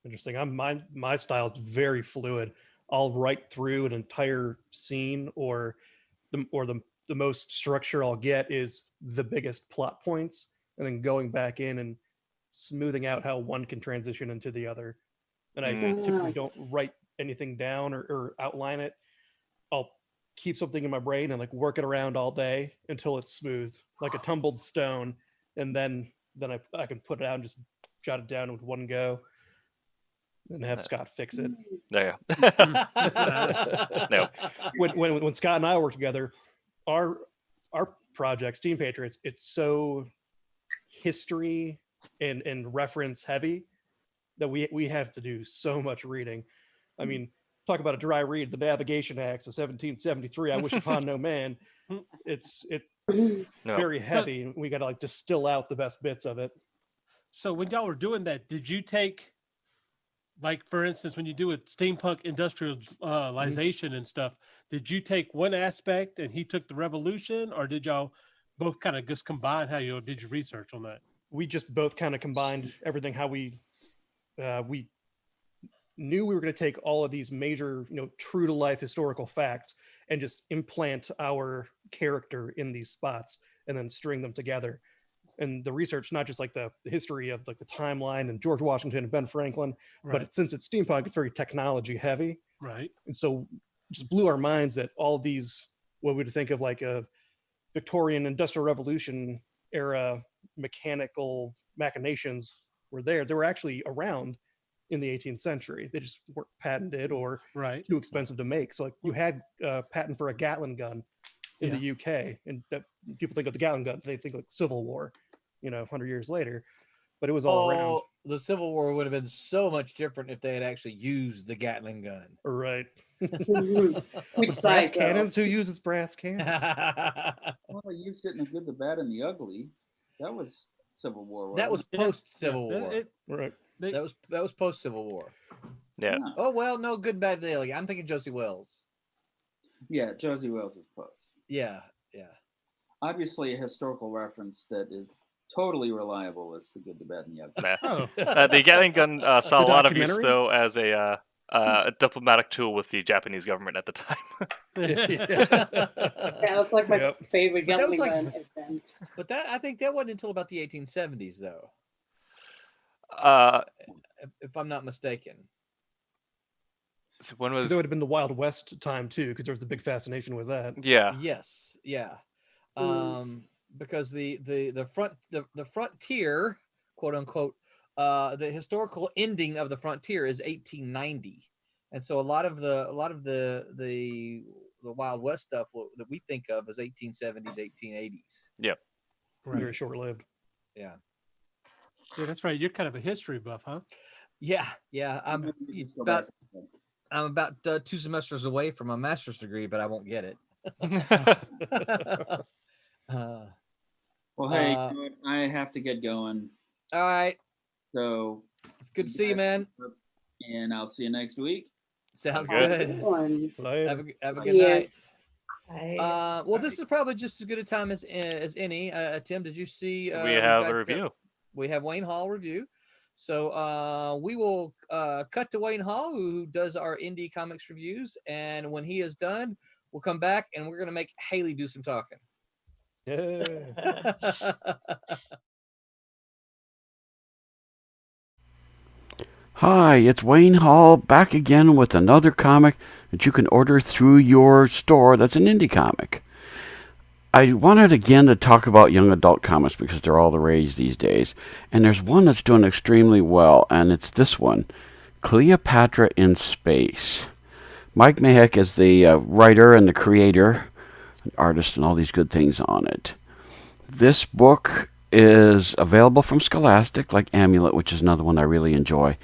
Interesting. My style is very fluid. I'll write through an entire scene, or the most structure I'll get is the biggest plot points, and then going back in and smoothing out how one can transition into the other. And I typically don't write anything down or outline it. I'll keep something in my brain and like work it around all day until it's smooth, like a tumbled stone, and then I can put it out and just jot it down with one go. And have Scott fix it. There you go. No. When Scott and I work together, our project, Steam Patriots, it's so history and reference heavy that we have to do so much reading. I mean, talk about a dry read, the Navigation Acts of 1773, I wish upon no man. It's very heavy. We got to like distill out the best bits of it. So when y'all were doing that, did you take, like, for instance, when you do a steampunk industrialization and stuff, did you take one aspect and he took the revolution, or did y'all both kind of just combine how you did your research on that? We just both kind of combined everything, how we knew we were going to take all of these major, true to life historical facts and just implant our character in these spots and then string them together. And the research, not just like the history of like the timeline and George Washington and Ben Franklin, right. but since it's steampunk, it's very technology heavy. Right. And so just blew our minds that all these, what we'd think of like a Victorian Industrial Revolution era mechanical machinations were there. They were actually around in the 18th century. They just weren't patented or too expensive to make. So like you had a patent for a Gatling gun in the UK, and that people think of the Gatling gun, they think like Civil War, 100 years later, but it was all around. The Civil War would have been so much different if they had actually used the Gatling gun. Right. Which brass side, cannons? Who uses brass cannons? Well, they used it in the good, the bad, and the ugly. That was Civil War. That was Wasn't post Civil War. Right. That was post Civil War. Yeah. Oh well, no, Good Bad Daily. I'm thinking Josie Wells. Yeah, Josie Wells is post. Yeah. Obviously, a historical reference that is totally reliable is The Good, the Bad, and the Ugly. Oh. The Gatling gun saw a lot of use, documentary? though, as a diplomatic tool with the Japanese government at the time. Yeah, that's like my favorite But that was Juggling like- event. But I think that wasn't until about the 1870s, though, if I'm not mistaken. So when That was? would have been the Wild West time too, because there was a big fascination with that. Yeah. Yes, yeah. Because the frontier, quote unquote, the historical ending of the frontier is 1890, and so a lot of the Wild West stuff that we think of as 1870s, 1880s. Yep. Right. Very short lived. Yeah. Yeah, that's right. You're kind of a history buff, huh? Yeah. I'm about 2 semesters away from a master's degree, but I won't get it. Well, hey, you know what? I have to get going. All right. So it's good to see you, man. And I'll see you next week. Sounds good. Have a good night. Well, this is probably just as good a time as any. Tim, did you see? We have a review. We have Wayne Hall review. So we will cut to Wayne Hall, who does our indie comics reviews. And when he is done, we'll come back and we're going to make Haley do some talking. Yeah. Hi, it's Wayne Hall back again with another comic that you can order through your store that's an indie comic. I wanted again to talk about young adult comics because they're all the rage these days. And there's one that's doing extremely well, and it's this one, Cleopatra in Space. Mike Mahek is the writer and the creator, artist, and all these good things on it. This book is available from Scholastic, like Amulet, which is another one I really enjoy.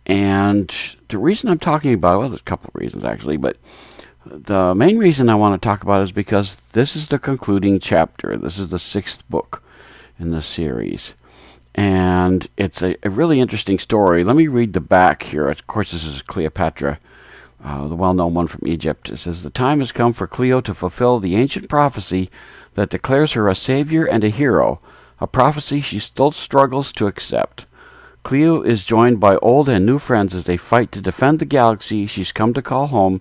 And the reason I'm talking about it, well, there's a couple of reasons actually, but the main reason I want to talk about it is because this is the concluding chapter. This is the 6th book in the series. And it's a really interesting story. Let me read the back here. Of course, this is Cleopatra, the well-known one from Egypt. It says, "The time has come for Cleo to fulfill the ancient prophecy that declares her a savior and a hero, a prophecy she still struggles to accept. Cleo is joined by old and new friends as they fight to defend the galaxy she's come to call home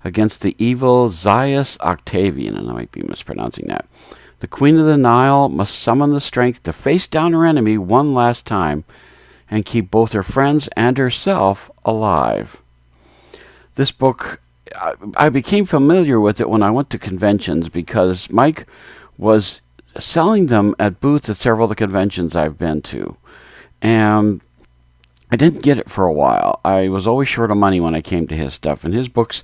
against the evil Zaius Octavian," and I might be mispronouncing that. "The Queen of the Nile must summon the strength to face down her enemy one last time and keep both her friends and herself alive." This book, I became familiar with it when I went to conventions because Mike was selling them at booths at several of the conventions I've been to. And I didn't get it for a while. I was always short of money when I came to his stuff. And his books,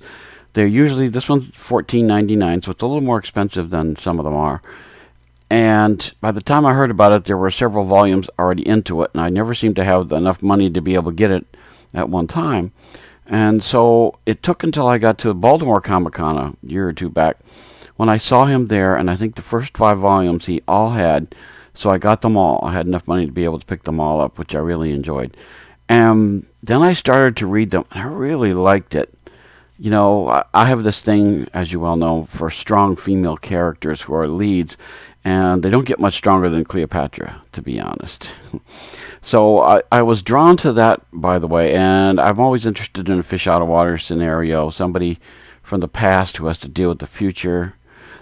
they're usually, this one's $14.99, so it's a little more expensive than some of them are. And by the time I heard about it, there were several volumes already into it, and I never seemed to have enough money to be able to get it at one time. And so it took until I got to Baltimore Comic-Con a year or two back when I saw him there, and I think the first 5 volumes he all had, so I got them all. I had enough money to be able to pick them all up, which I really enjoyed. And then I started to read them, and I really liked it. You know, I have this thing, as you well know, for strong female characters who are leads, and they don't get much stronger than Cleopatra, to be honest. So I was drawn to that, by the way, and I'm always interested in a fish out of water scenario, somebody from the past who has to deal with the future.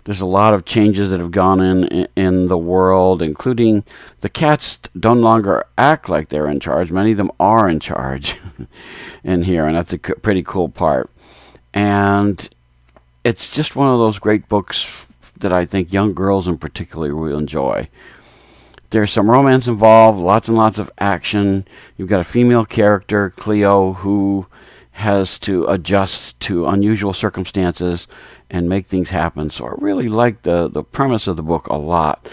There's a lot of changes that have gone in the world, including the cats no longer act like they're in charge. Many of them are in charge in here, and that's a pretty cool part. And it's just one of those great books that I think young girls in particular will enjoy. There's some romance involved, lots and lots of action. You've got a female character, Cleo, who has to adjust to unusual circumstances and make things happen. So I really like the premise of the book a lot.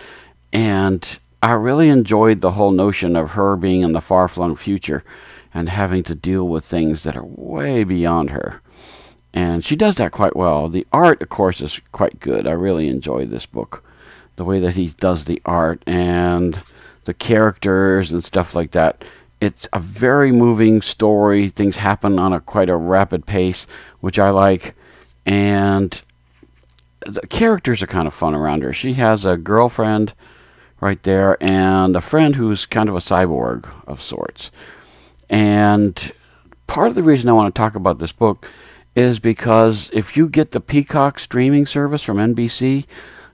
And I really enjoyed the whole notion of her being in the far-flung future and having to deal with things that are way beyond her. And she does that quite well. The art, of course, is quite good. I really enjoyed this book. the way that he does the art and the characters and stuff like that. It's a very moving story. Things happen on quite a rapid pace, which I like. And the characters are kind of fun around her. She has a girlfriend right there and a friend who's kind of a cyborg of sorts. And part of the reason I want to talk about this book is because if you get the Peacock streaming service from NBC,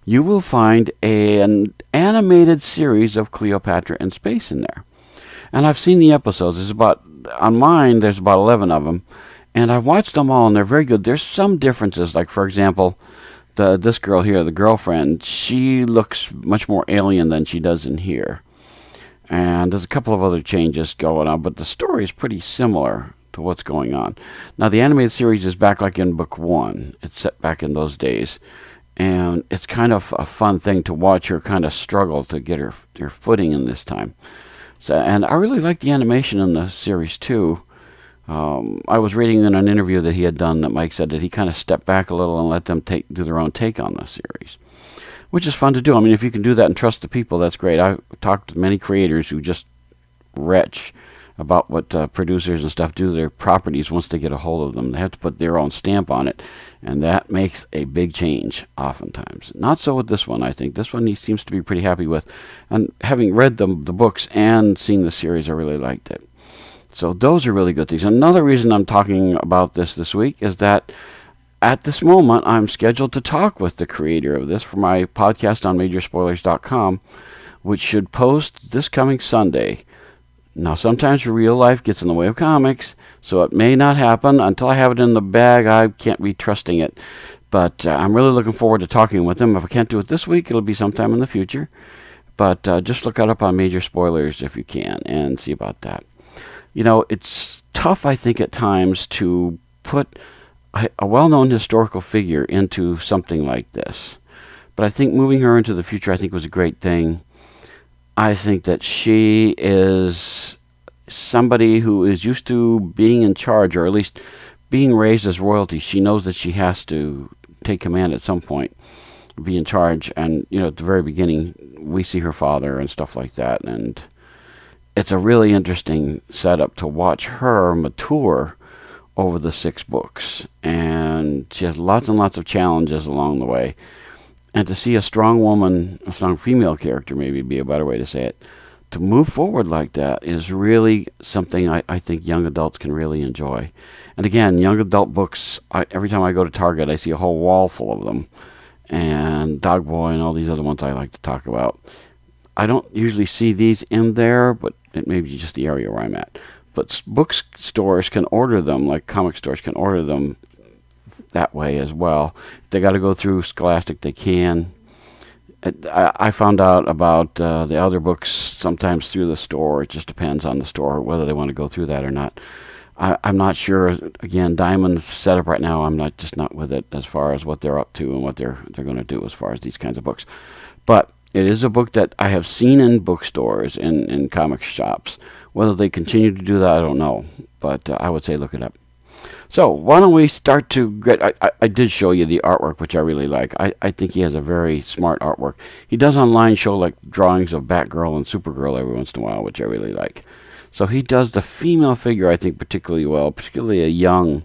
you will find an animated series of Cleopatra in space in there. And I've seen the episodes. On mine, there's about 11 of them. And I've watched them all, and they're very good. There's some differences. Like, for example, this girl here, the girlfriend, she looks much more alien than she does in here. And there's a couple of other changes going on, but the story is pretty similar to what's going on. Now, the animated series is back like in book 1. It's set back in those days. And it's kind of a fun thing to watch her kind of struggle to get her footing in this time. So, and I really like the animation in the series, too. I was reading in an interview that he had done that Mike said that he kind of stepped back a little and let them do their own take on the series, which is fun to do. I mean, if you can do that and trust the people, that's great. I've talked to many creators who just retch about what producers and stuff do to their properties once they get a hold of them. They have to put their own stamp on it, and that makes a big change oftentimes. Not so with this one, I think. This one he seems to be pretty happy with. And having read the books and seen the series, I really liked it. So those are really good things. Another reason I'm talking about this week is that at this moment, I'm scheduled to talk with the creator of this for my podcast on Majorspoilers.com, which should post this coming Sunday. Now, sometimes real life gets in the way of comics, so it may not happen. Until I have it in the bag, I can't be trusting it. But I'm really looking forward to talking with him. If I can't do it this week, it'll be sometime in the future. But just look it up on Major Spoilers if you can and see about that. You know, it's tough, I think, at times to put a well-known historical figure into something like this. But I think moving her into the future, I think, was a great thing. I think that she is somebody who is used to being in charge, or at least being raised as royalty. She knows that she has to take command at some point, be in charge. And, you know, at the very beginning, we see her father and stuff like that. And it's a really interesting setup to watch her mature over the 6 books. And she has lots and lots of challenges along the way. And to see a strong woman, a strong female character maybe be a better way to say it, to move forward like that is really something I think young adults can really enjoy. And again, young adult books, every time I go to Target, I see a whole wall full of them. And Dog Boy and all these other ones I like to talk about. I don't usually see these in there, but it may be just the area where I'm at. But bookstores can order them, like comic stores can order them that way as well. If they got to go through Scholastic, they can. I found out about the other books sometimes through the store. It just depends on the store whether they want to go through that or not. I'm not sure. Again, Diamond's set up right now. I'm not with it as far as what they're up to and what they're going to do as far as these kinds of books. But it is a book that I have seen in bookstores, in comic shops. Whether they continue to do that, I don't know. But I would say look it up. So why don't we start to get... I did show you the artwork, which I really like. I think he has a very smart artwork. He does online show like drawings of Batgirl and Supergirl every once in a while, which I really like. So he does the female figure, I think, particularly well, particularly a young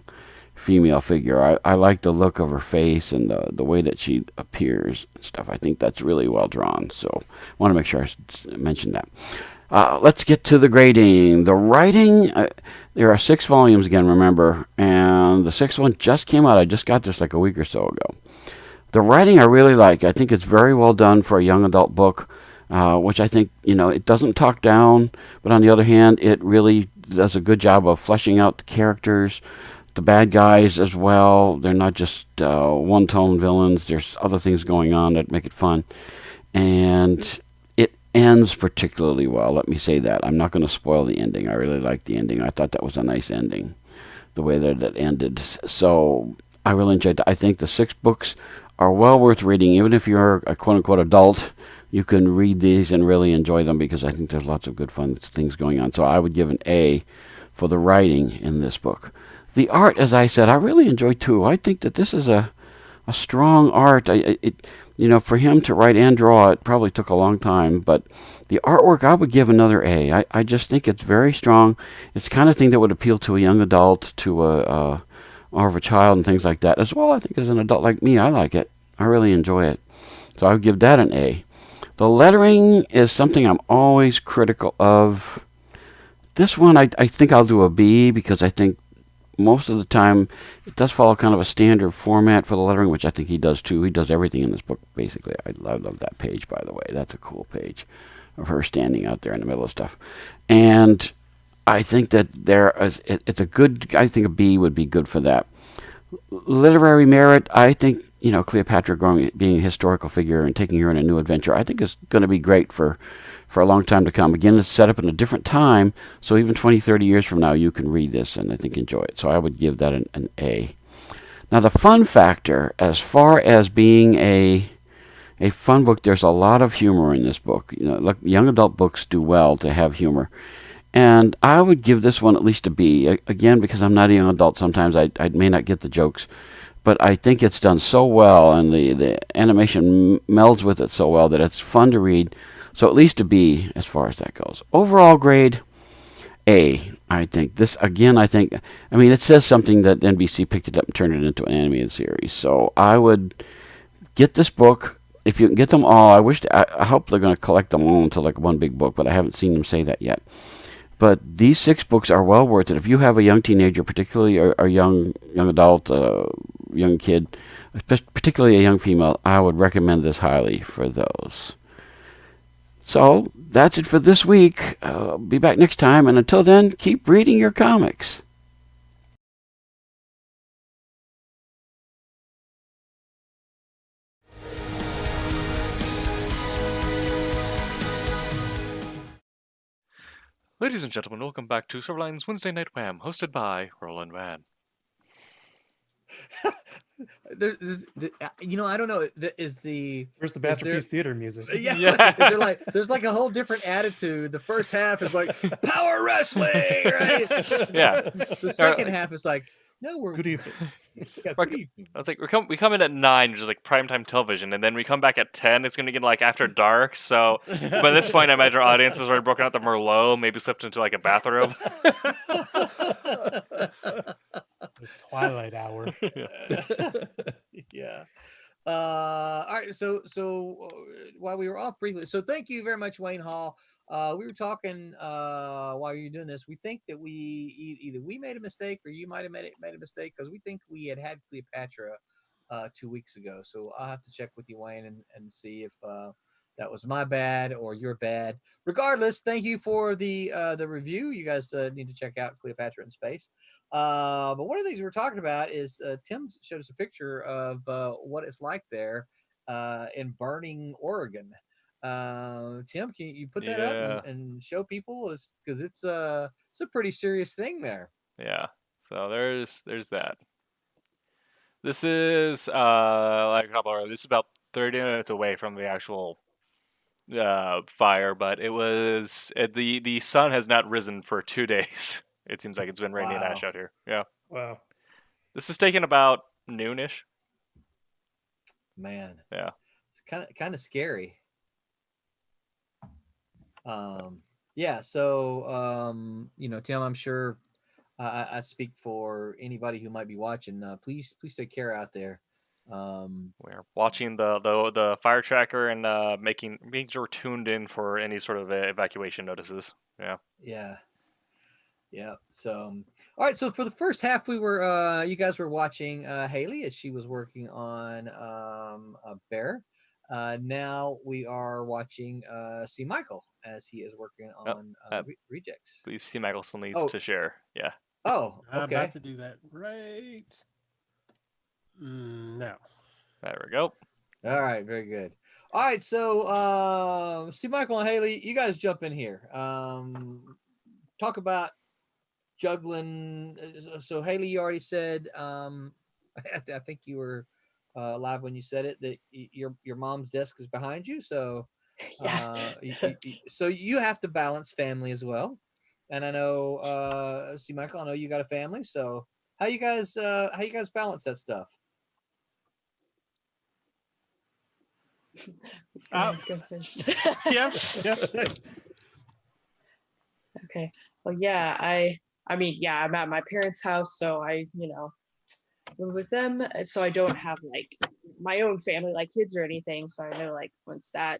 female figure. I like the look of her face and the way that she appears and stuff. I think that's really well drawn. So I want to make sure I mention that. Let's get to the grading. The writing, there are 6 volumes again, remember, and the 6th one just came out. I just got this like a week or so ago. The writing I really like. I think it's very well done for a young adult book, which I think, you know, it doesn't talk down, but on the other hand, it really does a good job of fleshing out the characters, the bad guys as well. They're not just one-tone villains. There's other things going on that make it fun. And it ends particularly well. Let me say that. I'm not going to spoil the ending. I really like the ending. I thought that was a nice ending, the way that it ended. So I really enjoyed that. I think the 6 books are well worth reading. Even if you're a quote-unquote adult, you can read these and really enjoy them because I think there's lots of good fun things going on. So I would give an A for the writing in this book. The art, as I said, I really enjoyed too. I think that this is a strong art. You for him to write and draw it probably took a long time, but the artwork I would give another A. I just think it's very strong. It's the kind of thing that would appeal to a young adult, to a more of a child and things like that. As well, I think as an adult like me, I like it. I really enjoy it. So I would give that an A. The lettering is something I'm always critical of. This one, I think I'll do a B, because I think most of the time it does follow kind of a standard format for the lettering, which I think he does too. He does everything in this book, basically. I love that page, by the way. That's a cool page of her standing out there in the middle of stuff. And I think that it's a good, I think a B would be good for that. Literary merit, I think, Cleopatra being a historical figure and taking her on a new adventure, I think is going to be great for a long time to come. Again, it's set up in a different time, so even 20, 30 years from now, you can read this and I think enjoy it. So I would give that an A. Now, the fun factor, as far as being a fun book, there's a lot of humor in this book. Look, young adult books do well to have humor. And I would give this one at least a B. Again, because I'm not a young adult, sometimes I may not get the jokes. But I think it's done so well, and the animation melds with it so well that it's fun to read. So at least a B as far as that goes. Overall grade, A. I think this, again, it says something that NBC picked it up and turned it into an animated series. So I would get this book. If you can get them all, I hope they're going to collect them all into like one big book, but I haven't seen them say that yet. But these 6 books are well worth it. If you have a young teenager, particularly a young adult, young kid, particularly a young female, I would recommend this highly for those. So that's it for this week. Be back next time, and until then, keep reading your comics. Ladies and gentlemen, welcome back to Silverline's Wednesday Night Wham, hosted by Roland Mann. I don't know. Where's the Masterpiece Theater music? Yeah. There's like a whole different attitude. The first half is like power wrestling, right? Yeah. The second half is like, no, we're good evening. I was like, we come in at 9, which is like primetime television, and then we come back at 10. It's going to get like after dark. So by this point, I imagine our audience has already broken out the Merlot, maybe slipped into like a bathrobe. The twilight hour. Yeah. All right. So while we were off briefly, so thank you very much, Wayne Hall. We were talking while you were doing this. We think that either we made a mistake or you might have made a mistake, because we think we had Cleopatra 2 weeks ago. So I'll have to check with you, Wayne, and see if that was my bad or your bad. Regardless, thank you for the review. You guys need to check out Cleopatra in Space. But one of the things we're talking about is Tim showed us a picture of what it's like there in Burning, Oregon. Tim, can you put that up and show people? Because it's a pretty serious thing there. Yeah. So there's that. This is this is about 30 minutes away from the actual fire, but the sun has not risen for 2 days. It seems like it's been raining ash out here. Yeah. Wow. This is taken about noonish. Man. Yeah. It's kind of scary. Yeah. So Tim, I'm sure I speak for anybody who might be watching. Please take care out there. We're watching the fire tracker and making sure we're tuned in for any sort of evacuation notices. Yeah. Yeah. So, all right. So for the first half, you guys were watching Haley as she was working on a bear. Now we are watching C. Michael as he is working on rejects. Please, C. Michael still needs to share. Yeah. Oh, okay. I'm about to do that right now. There we go. All right, very good. All right, so C. Michael and Haley, you guys jump in here. Talk about juggling. So Haley, you already said, I think you were live when you said it, that your mom's desk is behind you. So so you have to balance family as well. And I know, see, Michael, I know you got a family. So how you guys balance that stuff? Go first. Yeah. Okay. Well, yeah, I mean, yeah, I'm at my parents' house, so I, live with them. So I don't have like my own family, like kids or anything. So I know like once I'm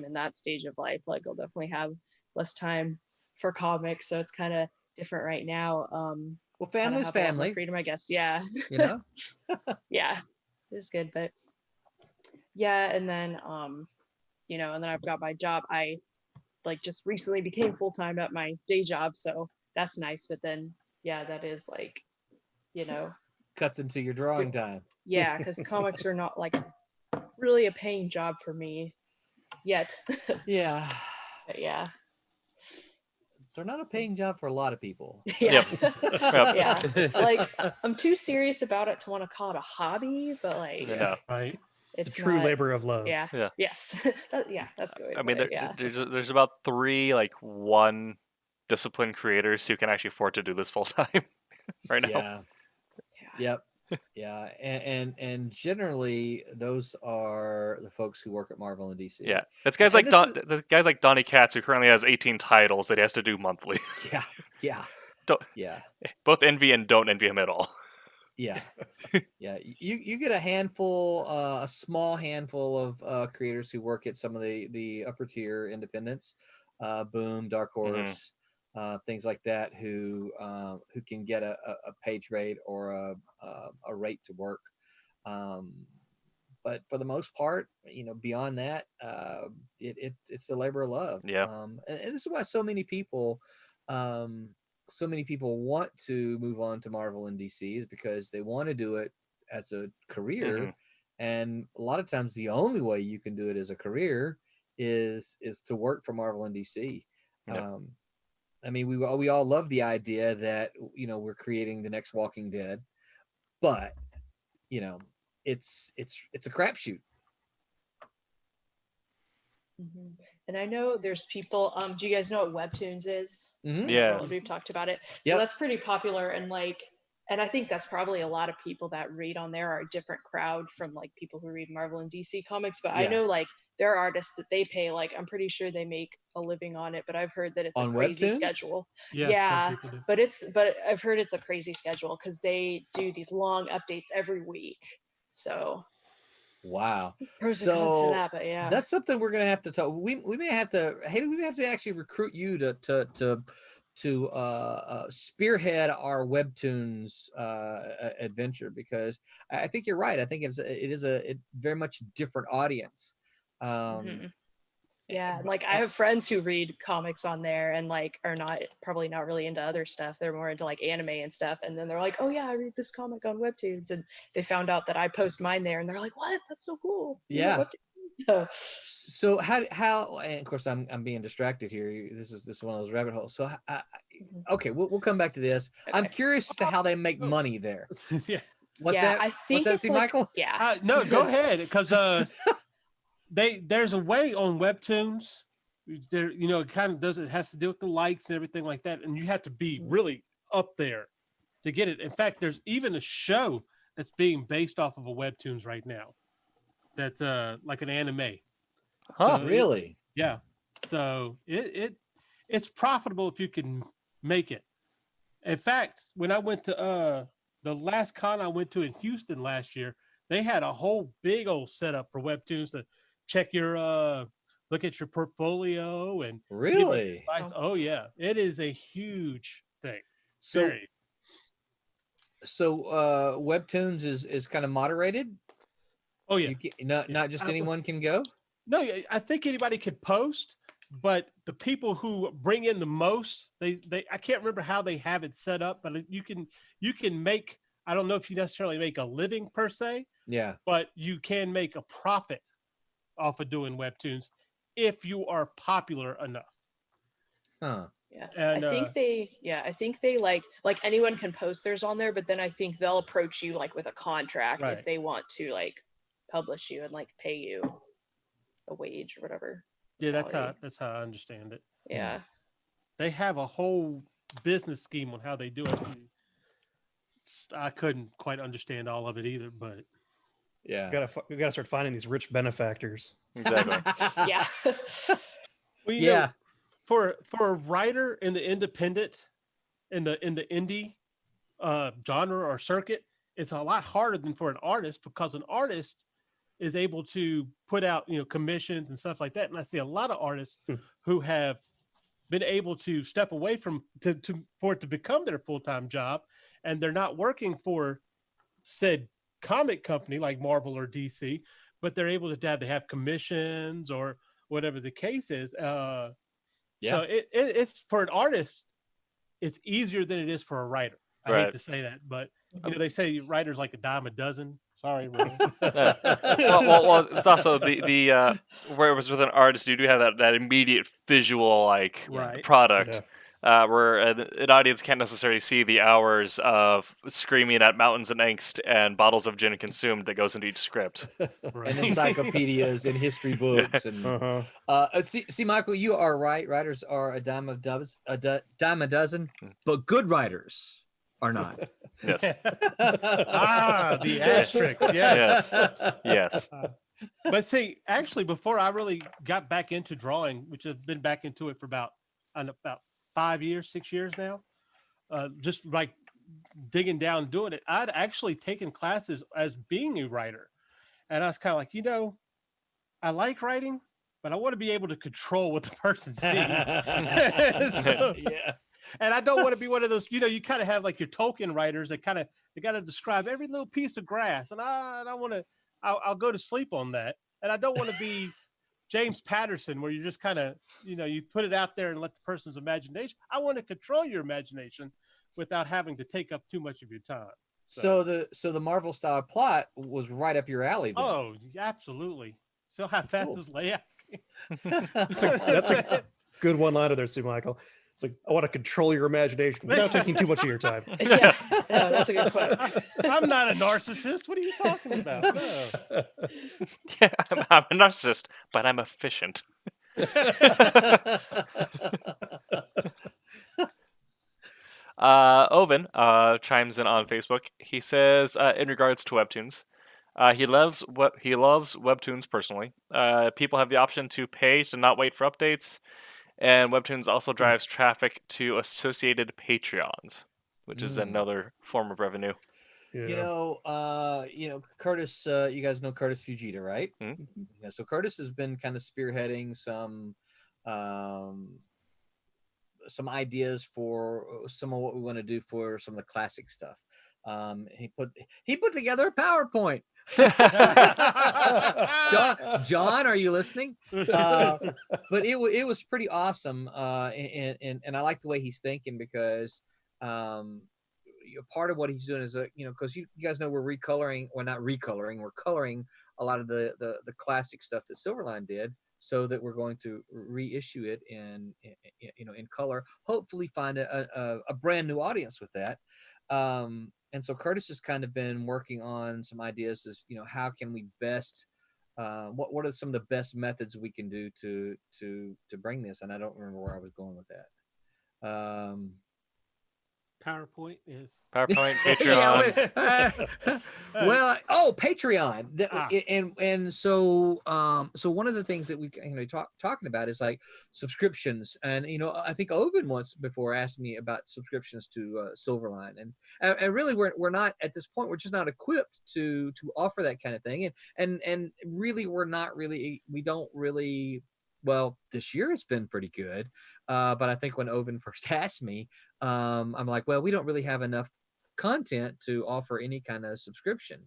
in that stage of life, like I'll definitely have less time for comics. So it's kind of different right now. Well, kinda family's have a lot more family. freedom, I guess. Yeah. You know? Yeah, it's good, but yeah, and then and then I've got my job. I like just recently became full-time at my day job, so that's nice. But then yeah, that is like, Cuts into your drawing time. yeah, because comics are not like really a paying job for me yet. Yeah. But yeah. They're not a paying job for a lot of people. Yeah. Yep. Yeah. Like I'm too serious about it to want to call it a hobby, but like Right. it's a true not, labor of love. Yeah. Yeah. Yes. That's good. I mean, yeah. there's about 3 like one disciplined creators who can actually afford to do this full time right now. Yeah. Yep. Yeah. And generally those are the folks who work at Marvel and DC. Yeah, that's guys like guys like Donny Katz, who currently has 18 titles that he has to do monthly. Yeah. Yeah. Don't, Yeah. Both envy and don't envy him at all. Yeah. Yeah. You get a small handful of creators who work at some of the upper tier independents, Boom, Dark Horse, things like that, who can get a page rate or a rate to work. But for the most part, beyond that, it's a labor of love. Yeah. And this is why so many people want to move on to Marvel and DC, is because they want to do it as a career. Mm-hmm. And a lot of times the only way you can do it as a career is to work for Marvel and DC. Yep. I mean, we all love the idea that, we're creating the next Walking Dead, but it's a crapshoot. Mm-hmm. And I know there's people. Do you guys know what Webtoons is? Mm-hmm. Yeah, we've talked about it. So Yep. that's pretty popular, and I think that's probably a lot of people that read on there are a different crowd from like people who read Marvel and DC comics. But I know like there are artists that they pay, like I'm pretty sure they make a living on it, but I've heard that it's On a crazy Webtoons? schedule. Yeah, some people do. But I've heard it's a crazy schedule because they do these long updates every week. So Wow. pros and cons to that, but yeah. That's something we're gonna have to talk. We may have to. Hey, we may have to actually recruit you to spearhead our Webtoons adventure, because I think you're right. I think it is a very much different audience. Mhm. Yeah, like I have friends who read comics on there and like are probably not really into other stuff. They're more into like anime and stuff. And then they're like, oh yeah, I read this comic on Webtoons, and they found out that I post mine there, and they're like, what? That's so cool. Yeah. So how and of course I'm being distracted here. This is one of those rabbit holes. So okay, we'll come back to this. Okay. I'm curious as to how they make money there. Yeah. What's that? I think What's that, it's Michael? Yeah. No, go ahead, because there's a way on Webtoons. There, it kind of does. It has to do with the likes and everything like that, and you have to be really up there to get it. In fact, there's even a show that's being based off of a Webtoons right now. That's like an anime. Huh? So really? Yeah. So it's profitable if you can make it. In fact, when I went to the last con I went to in Houston last year, they had a whole big old setup for Webtoons to check your look at your portfolio and really. Oh yeah, it is a huge thing. So Webtoons is kind of moderated. Oh yeah, not just anyone can go. No, I think anybody could post, but the people who bring in the most, they I can't remember how they have it set up, but you can make, I don't know if you necessarily make a living per se. Yeah. But you can make a profit off of doing Webtoons if you are popular enough. Huh. Yeah. And I think they like anyone can post theirs on there, but then I think they'll approach you like with a contract if they want to like publish you and like pay you a wage or whatever. Yeah, that's how I understand it. Yeah. They have a whole business scheme on how they do it. I couldn't quite understand all of it either, but Yeah. We gotta start finding these rich benefactors. Exactly. Yeah. Well, you know, for a writer in the independent, in the indie genre or circuit, it's a lot harder than for an artist, because an artist is able to put out, you know, commissions and stuff like that. And I see a lot of artists who have been able to step away from for it to become their full-time job, and they're not working for said comic company like Marvel or DC, but they're able to have commissions or whatever the case is. So it's for an artist, it's easier than it is for a writer. I hate to say that, but you know, they say writers like a dime a dozen. Sorry, Roland. well, it's also the whereas with an artist, you do have that immediate visual product. Where an audience can't necessarily see the hours of screaming at mountains and angst and bottles of gin consumed that goes into each script. And encyclopedias and history books. And see, Michael, you are right. Writers are a dime a dozen, but good writers are not. Yes. The asterisk. Yes. Yes. But see, actually, before I really got back into drawing, which I've been back into it for about 5 years, 6 years now, just like digging down and doing it, I'd actually taken classes as being a writer. And I was kind of like, you know, I like writing, but I want to be able to control what the person sees. And I don't want to be one of those, you know, you kind of have like your Tolkien writers that they got to describe every little piece of grass. And I'll go to sleep on that. And I don't want to be James Patterson, where you just kind of, you know, you put it out there and let the person's imagination. I want to control your imagination without having to take up too much of your time. So the Marvel style plot was right up your alley then. Oh, absolutely. So how fast is layout? That's a good one liner there, Sue Michael. It's like, I want to control your imagination without taking too much of your time. Yeah, that's a good quote. I'm not a narcissist. What are you talking about? No. Yeah, I'm a narcissist, but I'm efficient. Oven chimes in on Facebook. He says, in regards to webtoons, he loves webtoons personally. People have the option to pay to not wait for updates. And Webtoons also drives traffic to associated Patreons, which is another form of revenue. Yeah. You know, Curtis. You guys know Curtis Fujita, right? Mm-hmm. Yeah. So Curtis has been kind of spearheading some ideas for some of what we want to do for some of the classic stuff. He put together a PowerPoint. John, are you listening? But it was pretty awesome, and I like the way he's thinking, because part of what he's doing is because you guys know we're coloring a lot of the classic stuff that Silverline did, so that we're going to reissue it in color. Hopefully, find a brand new audience with that. And so Curtis has kind of been working on some ideas as, you know, how can we best, what are some of the best methods we can do to bring this? And I don't remember where I was going with that. PowerPoint is PowerPoint, Patreon. Patreon. And so one of the things that we talking about is like subscriptions. And I think Ovid once before asked me about subscriptions to Silverline, and really we're not at this point, we're just not equipped to offer that kind of thing, and really we don't really. Well, this year it's been pretty good, but I think when Oven first asked me, I'm like, well, we don't really have enough content to offer any kind of subscription.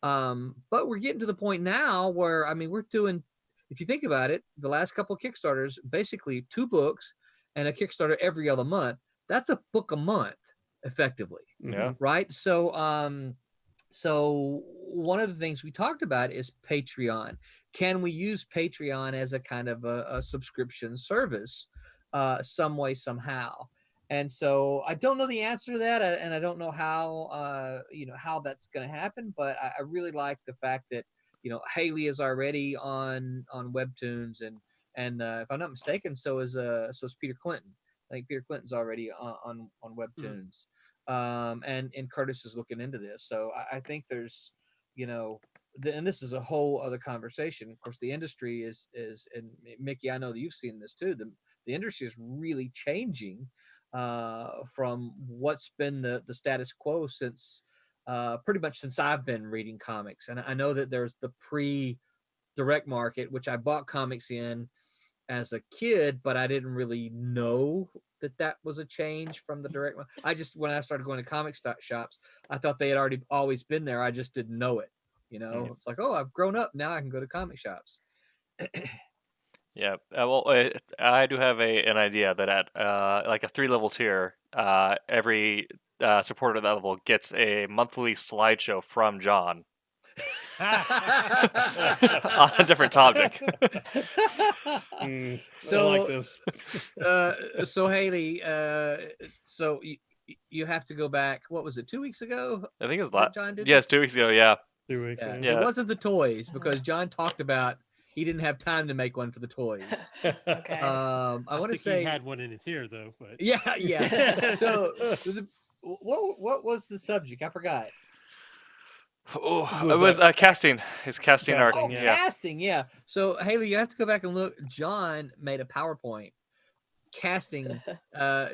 But we're getting to the point now where, I mean, we're doing, if you think about it, the last couple of Kickstarters, basically 2 books and a Kickstarter every other month. That's a book a month, effectively. Yeah. Right. So one of the things we talked about is Patreon. Can we use Patreon as a kind of a subscription service, some way, somehow? And so I don't know the answer to that, and I don't know how how that's going to happen. But I really like the fact that Haley is already on Webtoons, and if I'm not mistaken, so is Peter Clinton. I think Peter Clinton's already on Webtoons. And Curtis is looking into this. So I think there's, and this is a whole other conversation. Of course, the industry is, and Mickey, I know that you've seen this too. The industry is really changing from what's been the status quo since pretty much since I've been reading comics. And I know that there's the pre-direct market, which I bought comics in as a kid, but I didn't really know that was a change from the direct one. When I started going to comic shops, I thought they had always been there. I just didn't know it. It's like, oh, I've grown up now. I can go to comic shops. Yeah. Well, I do have an idea that at like a 3-level tier, every supporter of that level gets a monthly slideshow from John on a different topic. So I like this. So Haley, so you have to go back. What was it? 2 weeks ago? I think it was John did. Yes, 2 weeks ago. Yeah. 2 weeks. Yeah. It wasn't the toys because John talked about he didn't have time to make one for the toys. Okay. I want to say he had one in his ear though. But yeah. So what was the subject? I forgot. Oh, it was casting. His casting arc. Oh, casting, yeah. So Haley, you have to go back and look. John made a PowerPoint casting.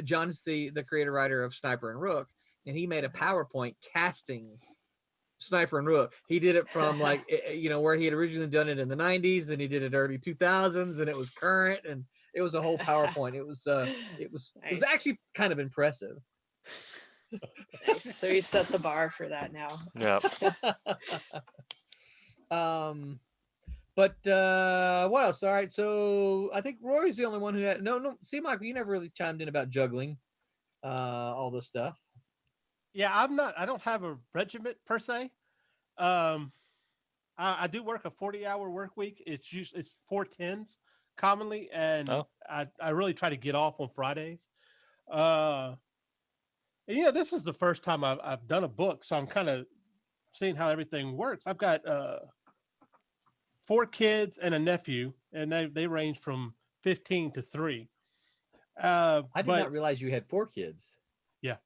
John's the creator writer of Sniper and Rook, and he made a PowerPoint casting Sniper and Rook. He did it from like where he had originally done it in the 90s, then he did it early 2000s, and it was current, and it was a whole PowerPoint. It was actually kind of impressive. Nice. So you set the bar for that now. Yeah. But what else? All right. So I think Rory's the only one who had no. See, Michael, you never really chimed in about juggling, all this stuff. Yeah, I don't have a regiment per se. I do work a 40-hour work week. It's 4/10s commonly, and I really try to get off on Fridays. And this is the first time I've done a book, so I'm kind of seeing how everything works. I've got 4 kids and a nephew, and they range from 15 to 3. I did not realize you had 4 kids. Yeah.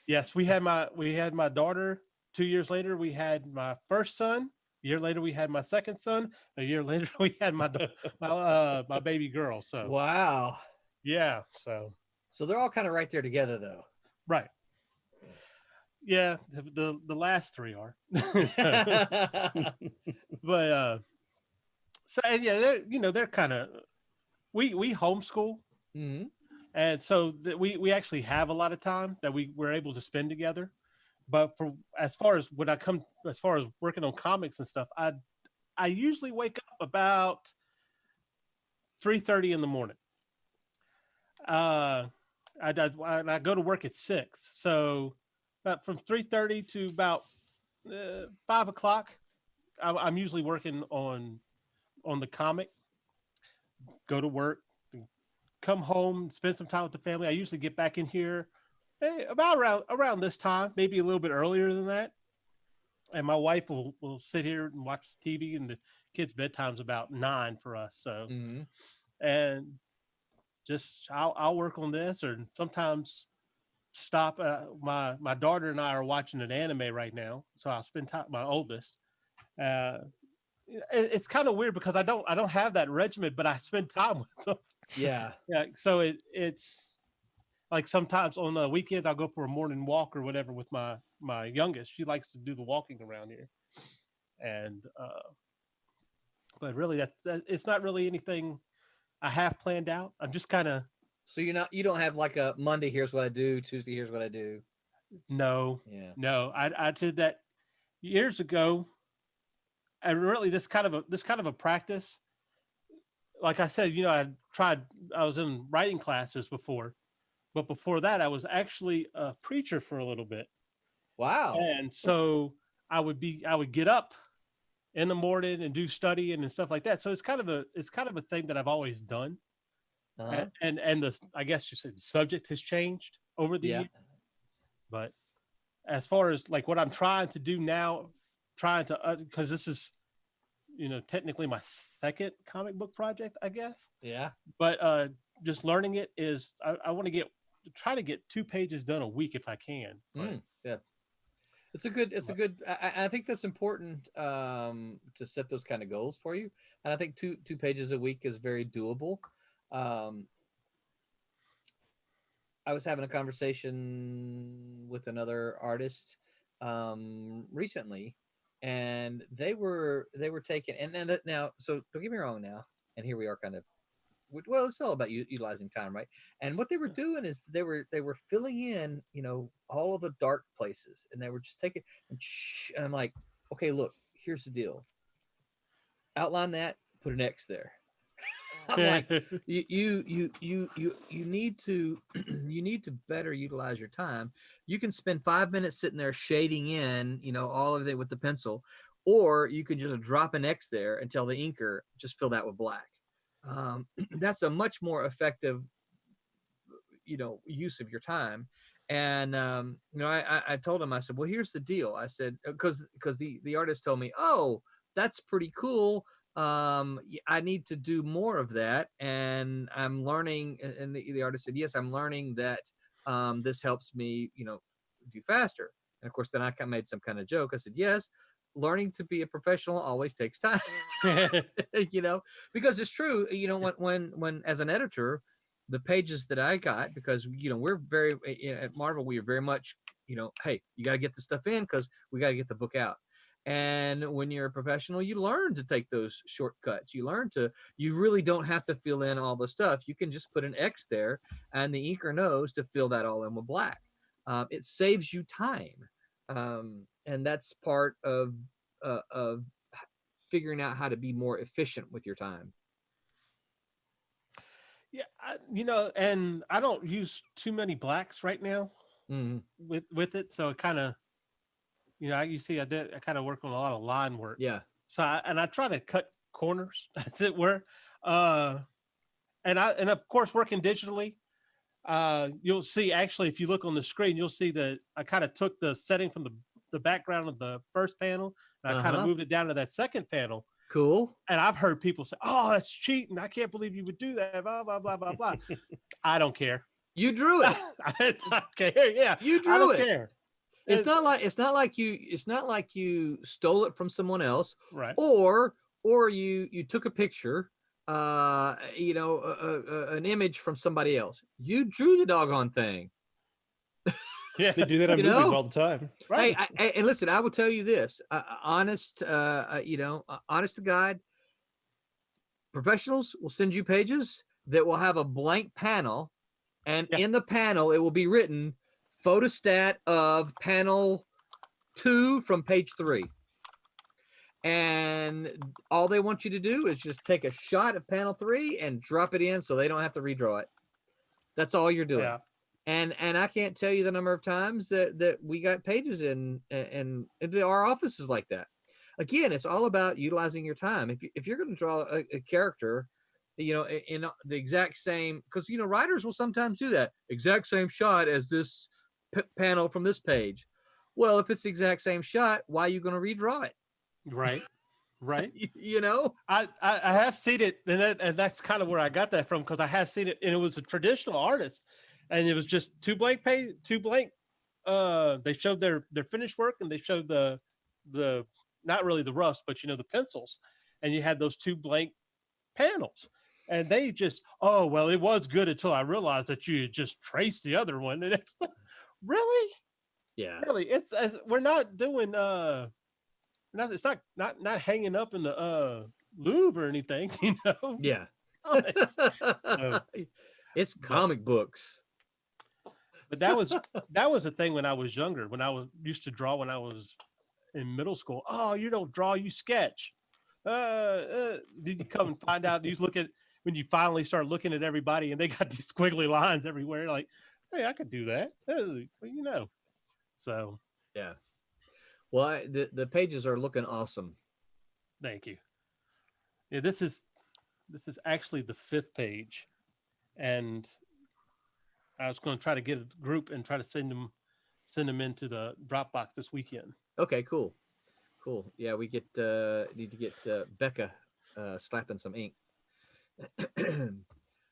Yes, we had my daughter. 2 years later, we had my first son. A year later, we had my second son. A year later, we had my baby girl. So wow. Yeah. So they're all kind of right there together, though. Right. Yeah, the last 3 are. But so and yeah, they're kind of we homeschool, and so that we actually have a lot of time that we're able to spend together. But as far as working on comics and stuff, I usually wake up about 3:30 in the morning. I go to work at 6, so from 3:30 to about 5 o'clock, I'm usually working on the comic. Go to work, come home, spend some time with the family. I usually get back in here about around this time, maybe a little bit earlier than that. And my wife will sit here and watch TV, and the kids' bedtime's about 9 for us. So, and just I'll work on this, or sometimes stop. My daughter and I are watching an anime right now, so I'll spend time. My oldest. It's kind of weird because I don't have that regimen, but I spend time with them. Yeah. Yeah. So it's like sometimes on the weekends I'll go for a morning walk or whatever with my youngest. She likes to do the walking around here, and but really it's not really anything I have planned out. I'm just kind of. So you don't have like a Monday, here's what I do, Tuesday, here's what I do. No. Yeah. No, I did that years ago. And really this kind of a practice. Like I said, I was in writing classes before, but before that I was actually a preacher for a little bit. Wow. And so I would get up in the morning and do studying and stuff like that. So it's kind of a thing that I've always done. And I guess you said the subject has changed over the years. But as far as like what I'm trying to do now, because this is, technically my second comic book project, I guess. Yeah. But just learning it is, I want to try to get 2 pages done a week if I can. Yeah. It's a good. I think that's important to set those kind of goals for you. And I think two pages a week is very doable. I was having a conversation with another artist recently, and they were taking, and then now, so don't get me wrong now, and here we are kind of, well, it's all about utilizing time, right? And what they were doing is they were filling in, all of the dark places, and they were just taking, and I'm like, okay, look, here's the deal. Outline that, put an X there. I'm like, you need to you need to better utilize your time. You can spend 5 minutes sitting there shading in, all of it with the pencil, or you can just drop an X there and tell the inker just fill that with black. That's a much more effective, use of your time. And I told him, I said, well, here's the deal. I said, because the artist told me, oh, that's pretty cool. I need to do more of that, and I'm learning. And the artist said, yes, I'm learning that this helps me, do faster. And of course, then I made some kind of joke. I said, yes, learning to be a professional always takes time. Because it's true. When as an editor, the pages that I got, because we're very at Marvel, we are very much, hey, you got to get the stuff in because we got to get the book out. And when you're a professional, you learn to take those shortcuts. You really don't have to fill in all the stuff. You can just put an X there, and the inker knows to fill that all in with black. It saves you time, and that's part of figuring out how to be more efficient with your time. Yeah, and I don't use too many blacks right now with it, so it kind of. You see, I kind of work on a lot of line work. Yeah. So I try to cut corners, as it were. And of course, working digitally, you'll see, actually, if you look on the screen, you'll see that I kind of took the setting from the background of the first panel, and I kind of moved it down to that second panel. Cool. And I've heard people say, oh, that's cheating. I can't believe you would do that. Blah, blah, blah, blah, blah. I don't care. You drew it. I don't care. Yeah. You drew it. I don't care. It's not like you stole it from someone else, right? Or you took a picture, an image from somebody else. You drew the doggone thing. Yeah, they do that on movies all the time. Right. Hey, and listen, I will tell you this: honest to God, professionals will send you pages that will have a blank panel, and in the panel it will be written, photostat of panel 2 from page 3. And all they want you to do is just take a shot of panel 3 and drop it in so they don't have to redraw it. That's all you're doing. Yeah. And I can't tell you the number of times that we got pages in our offices like that. Again, it's all about utilizing your time. If you're going to draw a character, in the exact same, because writers will sometimes do that exact same shot as this panel from this page. Well, if it's the exact same shot, why are you going to redraw it? Right. I have seen it, and that's kind of where I got that from, because I have seen it, and it was a traditional artist, and it was just two blank. They showed their finished work, and they showed the not really the roughs, but the pencils, and you had those two blank panels. And they just, oh, well, it was good until I realized that you just traced the other one. And it's like, really? Yeah. Really? We're not doing, it's not hanging up in the Louvre or anything, Yeah. It's comic books. But that was the thing when I was younger, when I used to draw when I was in middle school. Oh, you don't draw, you sketch. Did you come and find out? You look at, when you finally start looking at everybody and they got these squiggly lines everywhere, like, hey, I could do that. So yeah. Well, the pages are looking awesome. Thank you. Yeah, this is actually the 5th page, and I was going to try to get a group and try to send them into the Dropbox this weekend. Okay, cool. Yeah, we need to get Becca slapping some ink.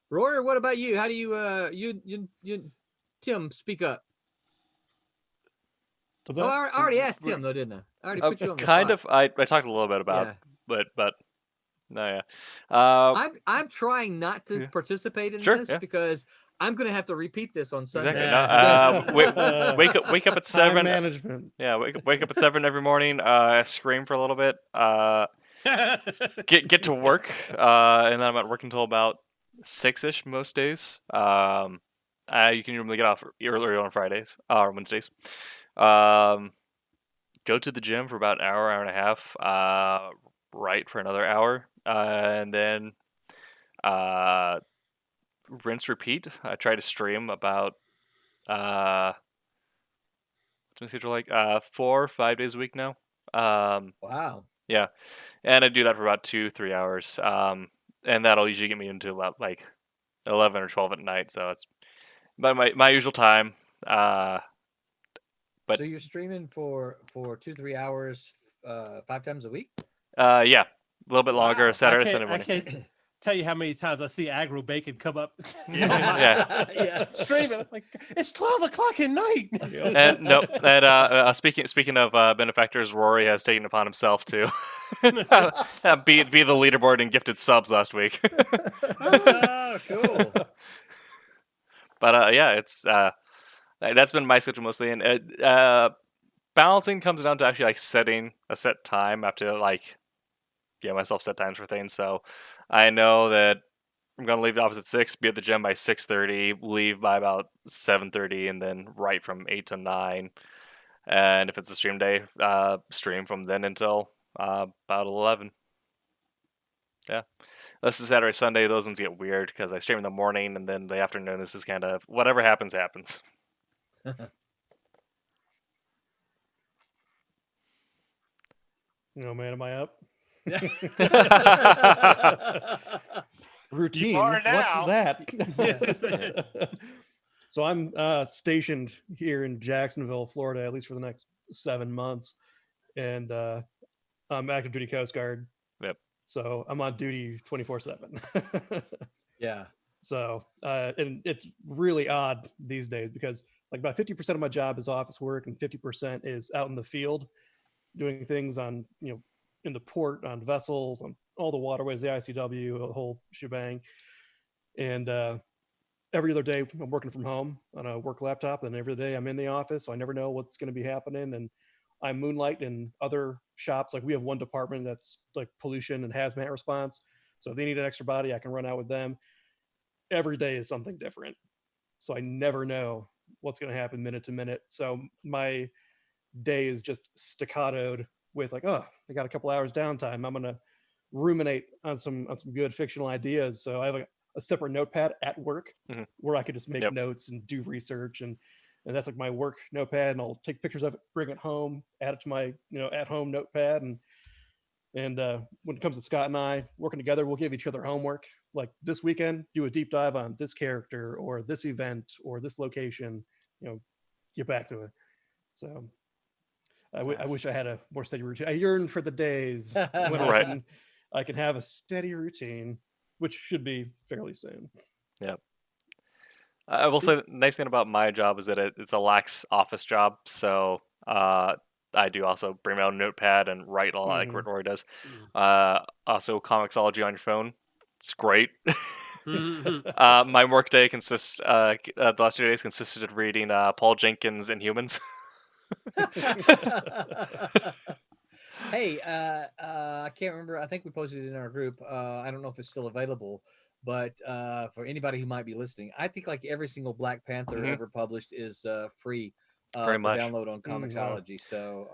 Rory, what about you? How do you Tim, speak up? What's Oh, that? I already asked him though, didn't I? I already put you on the kind spot. of. I talked a little bit about, Yeah. but no, yeah. I'm trying not to yeah. participate in Sure, this yeah. because I'm gonna have to repeat this on Sunday. Exactly. Yeah. No, wake up at Time 7. management. Yeah, wake up at 7 every morning. Scream for a little bit. Get to work. And then I'm at work until about 6ish most days. You can normally get off earlier on Fridays or Wednesdays. Go to the gym for about an hour and a half. Write for another hour, and then rinse, repeat. I try to stream about what's my schedule like? 4 or 5 days a week now. Wow. Yeah, and I do that for about 2-3 hours. And that'll usually get me into about like 11 or 12 at night. So it's about my usual time. But so you're streaming for 2-3 hours, 5 times a week? Yeah, a little bit longer. Wow. Saturday, Sunday I morning. can't tell you how many times I see Agro Bacon come up. Yeah. Yeah. Streaming like it's 12 o'clock at night. And no, and speaking of benefactors, Rory has taken upon himself to be the leaderboard in gifted subs last week. Oh, cool. But yeah, it's that's been my schedule mostly, and balancing comes down to actually like setting a set time. I have to like give myself set times for things, so I know that I'm gonna leave the office at 6, be at the gym by 6:30, leave by about 7:30, and then write from 8 to 9. And if it's a stream day, stream from then until about 11. Yeah, this is Saturday, Sunday. Those ones get weird because I stream in the morning, and then the afternoon is just kind of whatever happens, happens. No, man, am I up? You Routine. are now. What's that? So I'm stationed here in Jacksonville, Florida, at least for the next 7 months, and I'm active duty Coast Guard. Yep. So I'm on duty 24/7. Yeah. So and it's really odd these days because like about 50% of my job is office work and 50% is out in the field doing things on, in the port, on vessels, on all the waterways, the ICW, the whole shebang. And every other day I'm working from home on a work laptop, and every day I'm in the office. So I never know what's going to be happening. And I moonlight in other shops. Like we have one department that's like pollution and hazmat response. So if they need an extra body, I can run out with them. Every day is something different. So I never know what's going to happen minute to minute. So my day is just staccatoed with like, oh, I got a couple hours downtime. I'm going to ruminate on some good fictional ideas. So I have a separate notepad at work where I could just make notes and do research, and that's like my work notepad, and I'll take pictures of it, bring it home, add it to my at home notepad, and when it comes to Scott and I working together, we'll give each other homework. Like this weekend, do a deep dive on this character or this event or this location. Get back to it. So I wish I had a more steady routine. I yearn for the days when I can have a steady routine, which should be fairly soon. Yeah. I will say the nice thing about my job is that it's a lax office job. So I do also bring my own notepad and write a lot like Rory does. Also, Comixology on your phone. It's great. My work day consists, the last 2 days consisted of reading Paul Jenkins' Inhumans. Hey, I can't remember. I think we posted it in our group. I don't know if it's still available, but for anybody who might be listening, I think like every single Black Panther ever published is free Pretty for much. download on Comixology. So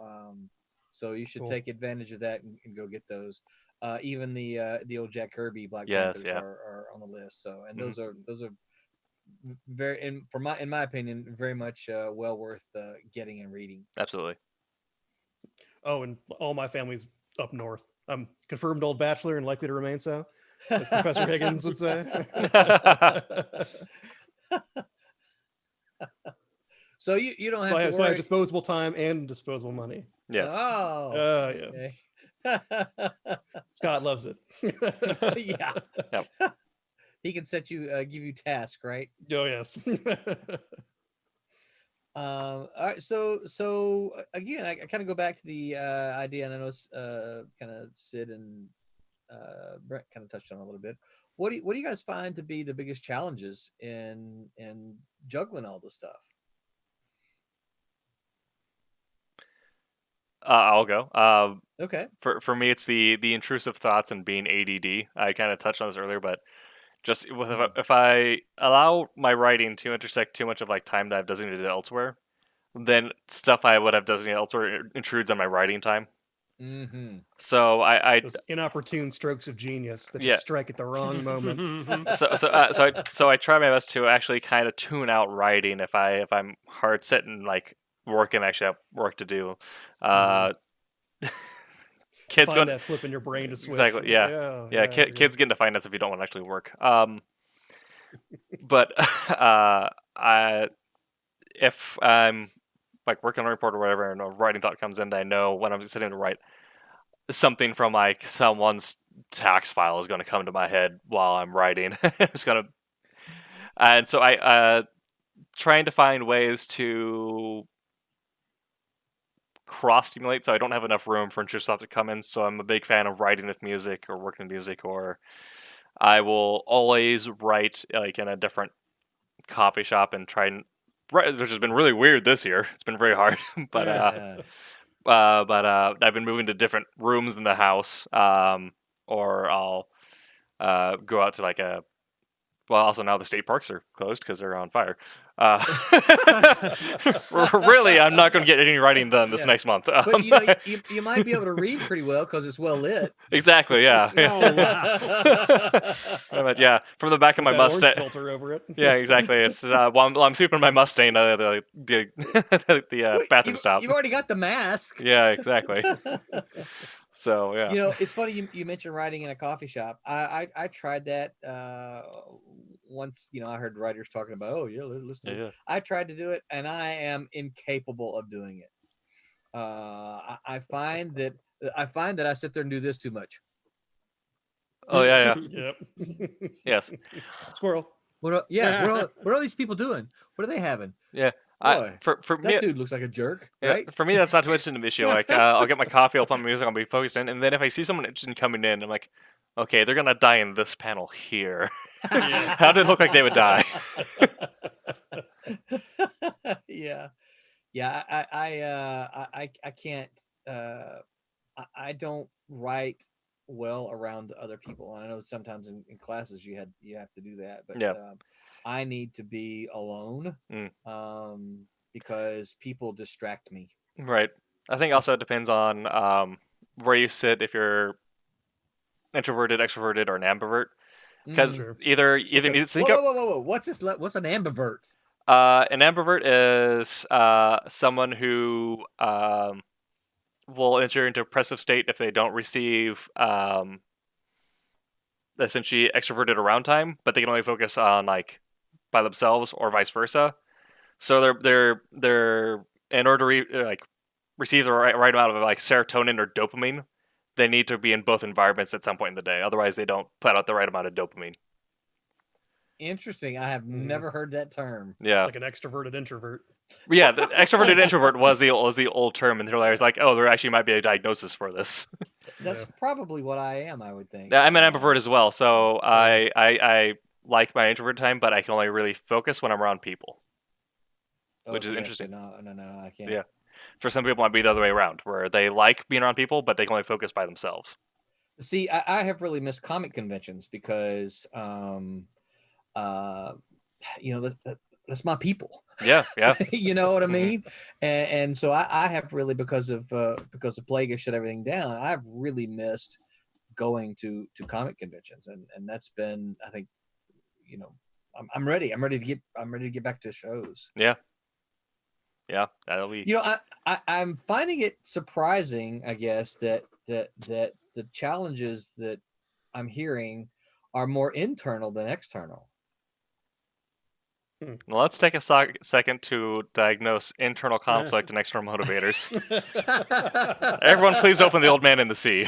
so you should take advantage of that and go get those. Even the old Jack Kirby Black Panthers are on the list. So and those are very, in my opinion, very much well worth getting and reading. Absolutely. Oh, and all my family's up north. I'm confirmed old bachelor and likely to remain so, as Professor Higgins would say. So you don't have to worry. So I have disposable time and disposable money. Yes. Oh. Yes. Okay. Scott loves it. Yeah. Yep. He can give you tasks, right? Oh, yes. All right, so again, I kind of go back to the idea, and I know kind of Sid and Brent kind of touched on it a little bit. What do you guys find to be the biggest challenges in juggling all this stuff? I'll go. Okay. For me, it's the intrusive thoughts and being ADD. I kind of touched on this earlier, but just if I allow my writing to intersect too much of like time that I've designated elsewhere, then stuff I would have designated elsewhere intrudes on my writing time. Mm-hmm. So those inopportune strokes of genius that Yeah. just strike at the wrong moment. So I try my best to actually kind of tune out writing if I'm hard set and like work and actually have work to do. Kids Find going that flip in your brain to switch. Exactly. Yeah. Kids get into finance if you don't want to actually work. But if I'm like working on a report or whatever, and a writing thought comes in, that I know when I'm sitting to write, something from like someone's tax file is going to come to my head while I'm writing. It's going to, and so I trying to find ways to cross stimulate, so I don't have enough room for intrusive thought to come in. So I'm a big fan of writing with music or working with music, or I will always write like in a different coffee shop and try and write, which has been really weird this year. It's been very hard, but I've been moving to different rooms in the house, or I'll go out to like a. Well, also now the state parks are closed because they're on fire. Really, I'm not going to get any writing done this next month. But you know, you might be able to read pretty well because it's well lit. Exactly. Yeah. Oh, wow. But yeah, from the back of my Mustang. Filter over it. Yeah, exactly. It's while I'm sweeping my Mustang, the bathroom stop. You've already got the mask. Yeah, exactly. So yeah. You know, it's funny you mentioned writing in a coffee shop. I tried that once. You know, I heard writers talking about, oh yeah, listen. Yeah. I tried to do it, and I am incapable of doing it. I find that I sit there and do this too much. Oh yeah. Yep. Yes. Squirrel. What are these people doing? What are they having? Yeah. Boy, For that me, dude looks like a jerk, yeah, right? For me, that's not too much an issue. Like, I'll get my coffee, I'll put my music, I'll be focused in, and then if I see someone interested in coming in, I'm like, okay, they're gonna die in this panel here. How did it look like they would die? Yeah. I can't. I don't write well around other people. And I know sometimes in classes you have to do that, but Yeah. I need to be alone because people distract me. Right. I think also it depends on where you sit, if you're introverted, extroverted, or an ambivert. Because either Whoa! What's this? What's an ambivert? An ambivert is someone who will enter into a depressive state if they don't receive essentially extroverted around time, but they can only focus on like by themselves or vice versa. So they're in order to receive the right amount of like serotonin or dopamine, they need to be in both environments at some point in the day. Otherwise, they don't put out the right amount of dopamine. Interesting. I have never heard that term. Yeah, like an extroverted introvert. Yeah, the extroverted introvert was the old term until I was like, oh, there actually might be a diagnosis for this. That's probably what I am, I would think. I'm an ambivert as well, so I like my introvert time, but I can only really focus when I'm around people, which is interesting. No, I can't. Yeah, for some people, it might be the other way around, where they like being around people, but they can only focus by themselves. See, I have really missed comic conventions because, that's my people. Yeah. You know what I mean? And so I have really, because of Plague has shut everything down, I've really missed going to comic conventions, and that's been, I think, I'm ready to get back to shows. Yeah, that'll be. I'm finding it surprising, I guess, that the challenges that I'm hearing are more internal than external. Well, let's take a second to diagnose internal conflict and external motivators. Everyone, please open The Old Man in the Sea.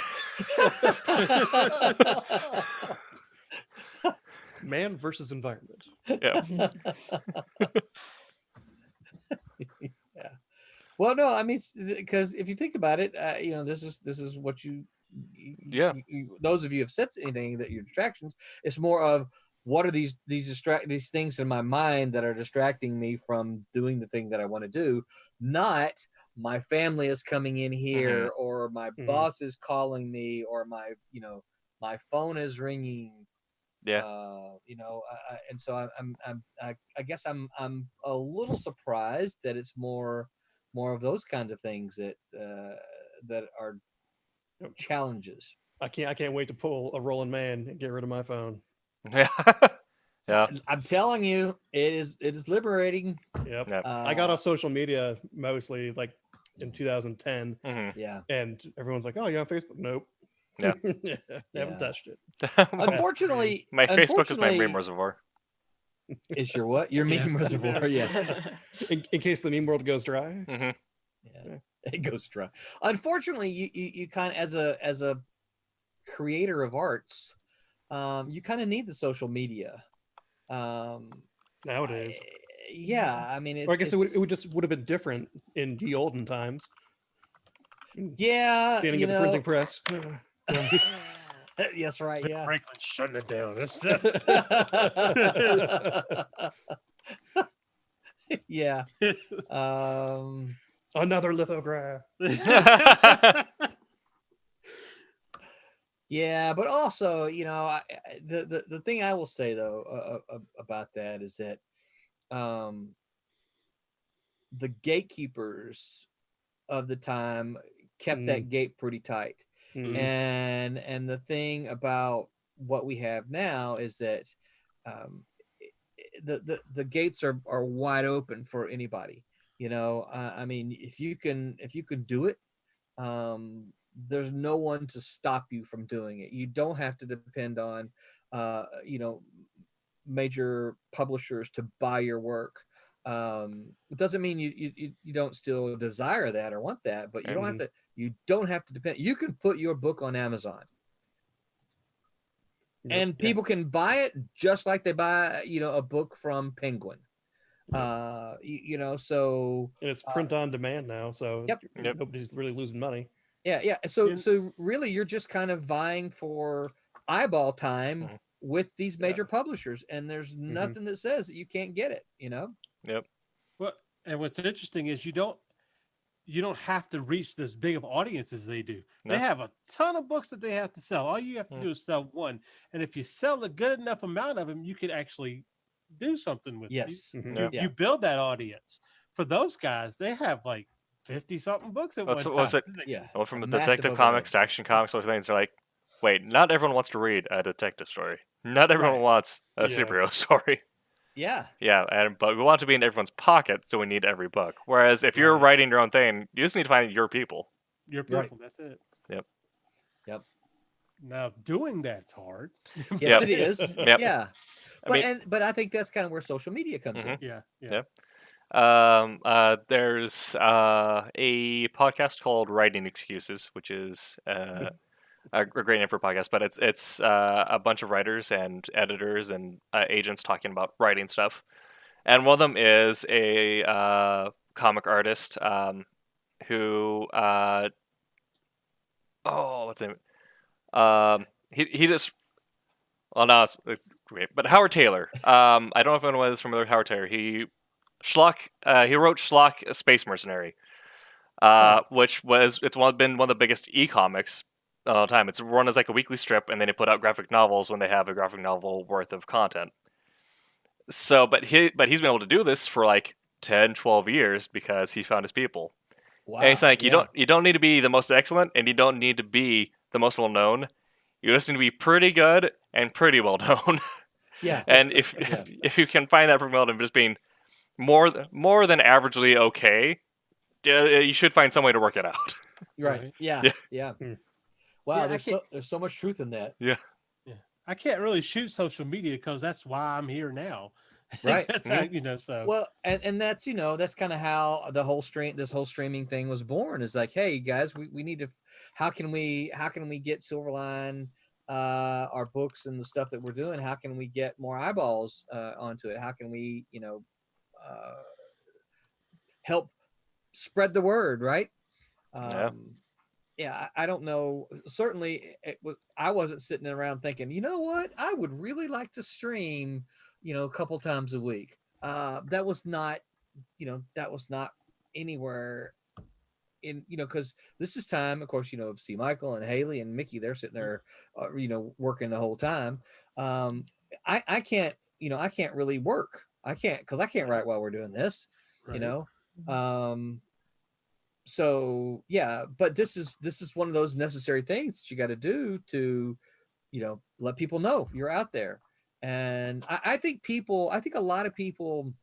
Man versus environment. Yeah. Well, no, I mean, because if you think about it, this is what those of you have said anything that your distractions. It's more of what are these things in my mind that are distracting me from doing the thing that I want to do, not my family is coming in here or my boss is calling me or my phone is ringing. Yeah. And so I guess I'm a little surprised that it's more of those kinds of things that are challenges. I can't wait to pull a Roland Mann and get rid of my phone. Yeah. Yeah. I'm telling you, it is liberating. Yep. I got off social media mostly like in 2010. Yeah. And everyone's like, "Oh, you're on Facebook?" Nope. Yeah. Haven't touched it. Unfortunately, my Facebook is my meme reservoir. Is your what? Your meme reservoir? Yeah. In case the meme world goes dry. Yeah. It goes dry. Unfortunately, you kind of as a creator of arts, you kind of need the social media. Nowadays. Yeah, I mean, I guess it would have been different in the olden times. Yeah, standing at the printing press. Yes, right. Yeah, Franklin's shutting it down. Yeah. Another lithograph. Yeah, but also, the thing I will say though about that is that the gatekeepers of the time kept that gate pretty tight. And the thing about what we have now is that the gates are wide open for anybody. I mean, if you can do it, there's no one to stop you from doing it. You don't have to depend on major publishers to buy your work. It doesn't mean you don't still desire that or want that, but you don't have to depend. You can put your book on Amazon. And people can buy it just like they buy, a book from Penguin. So and it's print on demand now, so nobody's really losing money. Yeah. So really, you're just kind of vying for eyeball time with these major publishers, and there's nothing that says that you can't get it. Yep. Well, and what's interesting is you don't have to reach this big of audience as they do. No. They have a ton of books that they have to sell. All you have to do is sell one, and if you sell a good enough amount of them, you can actually do something with it. You build that audience. For those guys, they have like 50-something books at one time. Was it? Well, from the Detective Comics to Action Comics, those things are like, wait, not everyone wants to read a detective story. Not everyone wants a superhero story. Yeah. Yeah, but we want to be in everyone's pocket, so we need every book. Whereas if you're writing your own thing, you just need to find your people. Your people, that's it. Yep. Now doing that's hard. Yes, it is. Yep. Yeah. But I think that's kind of where social media comes in. Yeah. Yep. There's a podcast called Writing Excuses, which is a great name for a podcast, but it's a bunch of writers and editors and agents talking about writing stuff. And one of them is a comic artist who what's his name? He just no, it's great. But Howard Taylor. I don't know if anyone is familiar with Howard Taylor. He wrote Schlock, a Space Mercenary, which it's been one of the biggest e-comics all the time. It's run as like a weekly strip, and then they put out graphic novels when they have a graphic novel worth of content. So, but he's been able to do this for like 10, 12 years because he found his people. Wow. And it's like you don't need to be the most excellent, and you don't need to be the most well known. You just need to be pretty good and pretty well known. Yeah. And if you can find that pretty well known, just being more than averagely okay, you should find some way to work it out. Right. Yeah. Wow. There's so much truth in that. Yeah. I can't really shoot social media because that's why I'm here now. Right. That's how, so. Well, and that's, that's kind of how this whole streaming thing was born. Is like, hey guys, we need to, how can we get Silverline, our books and the stuff that we're doing, how can we get more eyeballs onto it? How can we, help spread the word, right? Yeah. Yeah, I don't know. Certainly, I wasn't sitting around thinking, you know what, I would really like to stream, a couple times a week. That was not, that was not anywhere in, because this is time, of course, see Michael and Haley and Mickey, they're sitting there, working the whole time. I can't, I can't really work. I can't, because I can't write while we're doing this, Right. So yeah, but this is one of those necessary things that you got to do to, let people know you're out there. And I think a lot of people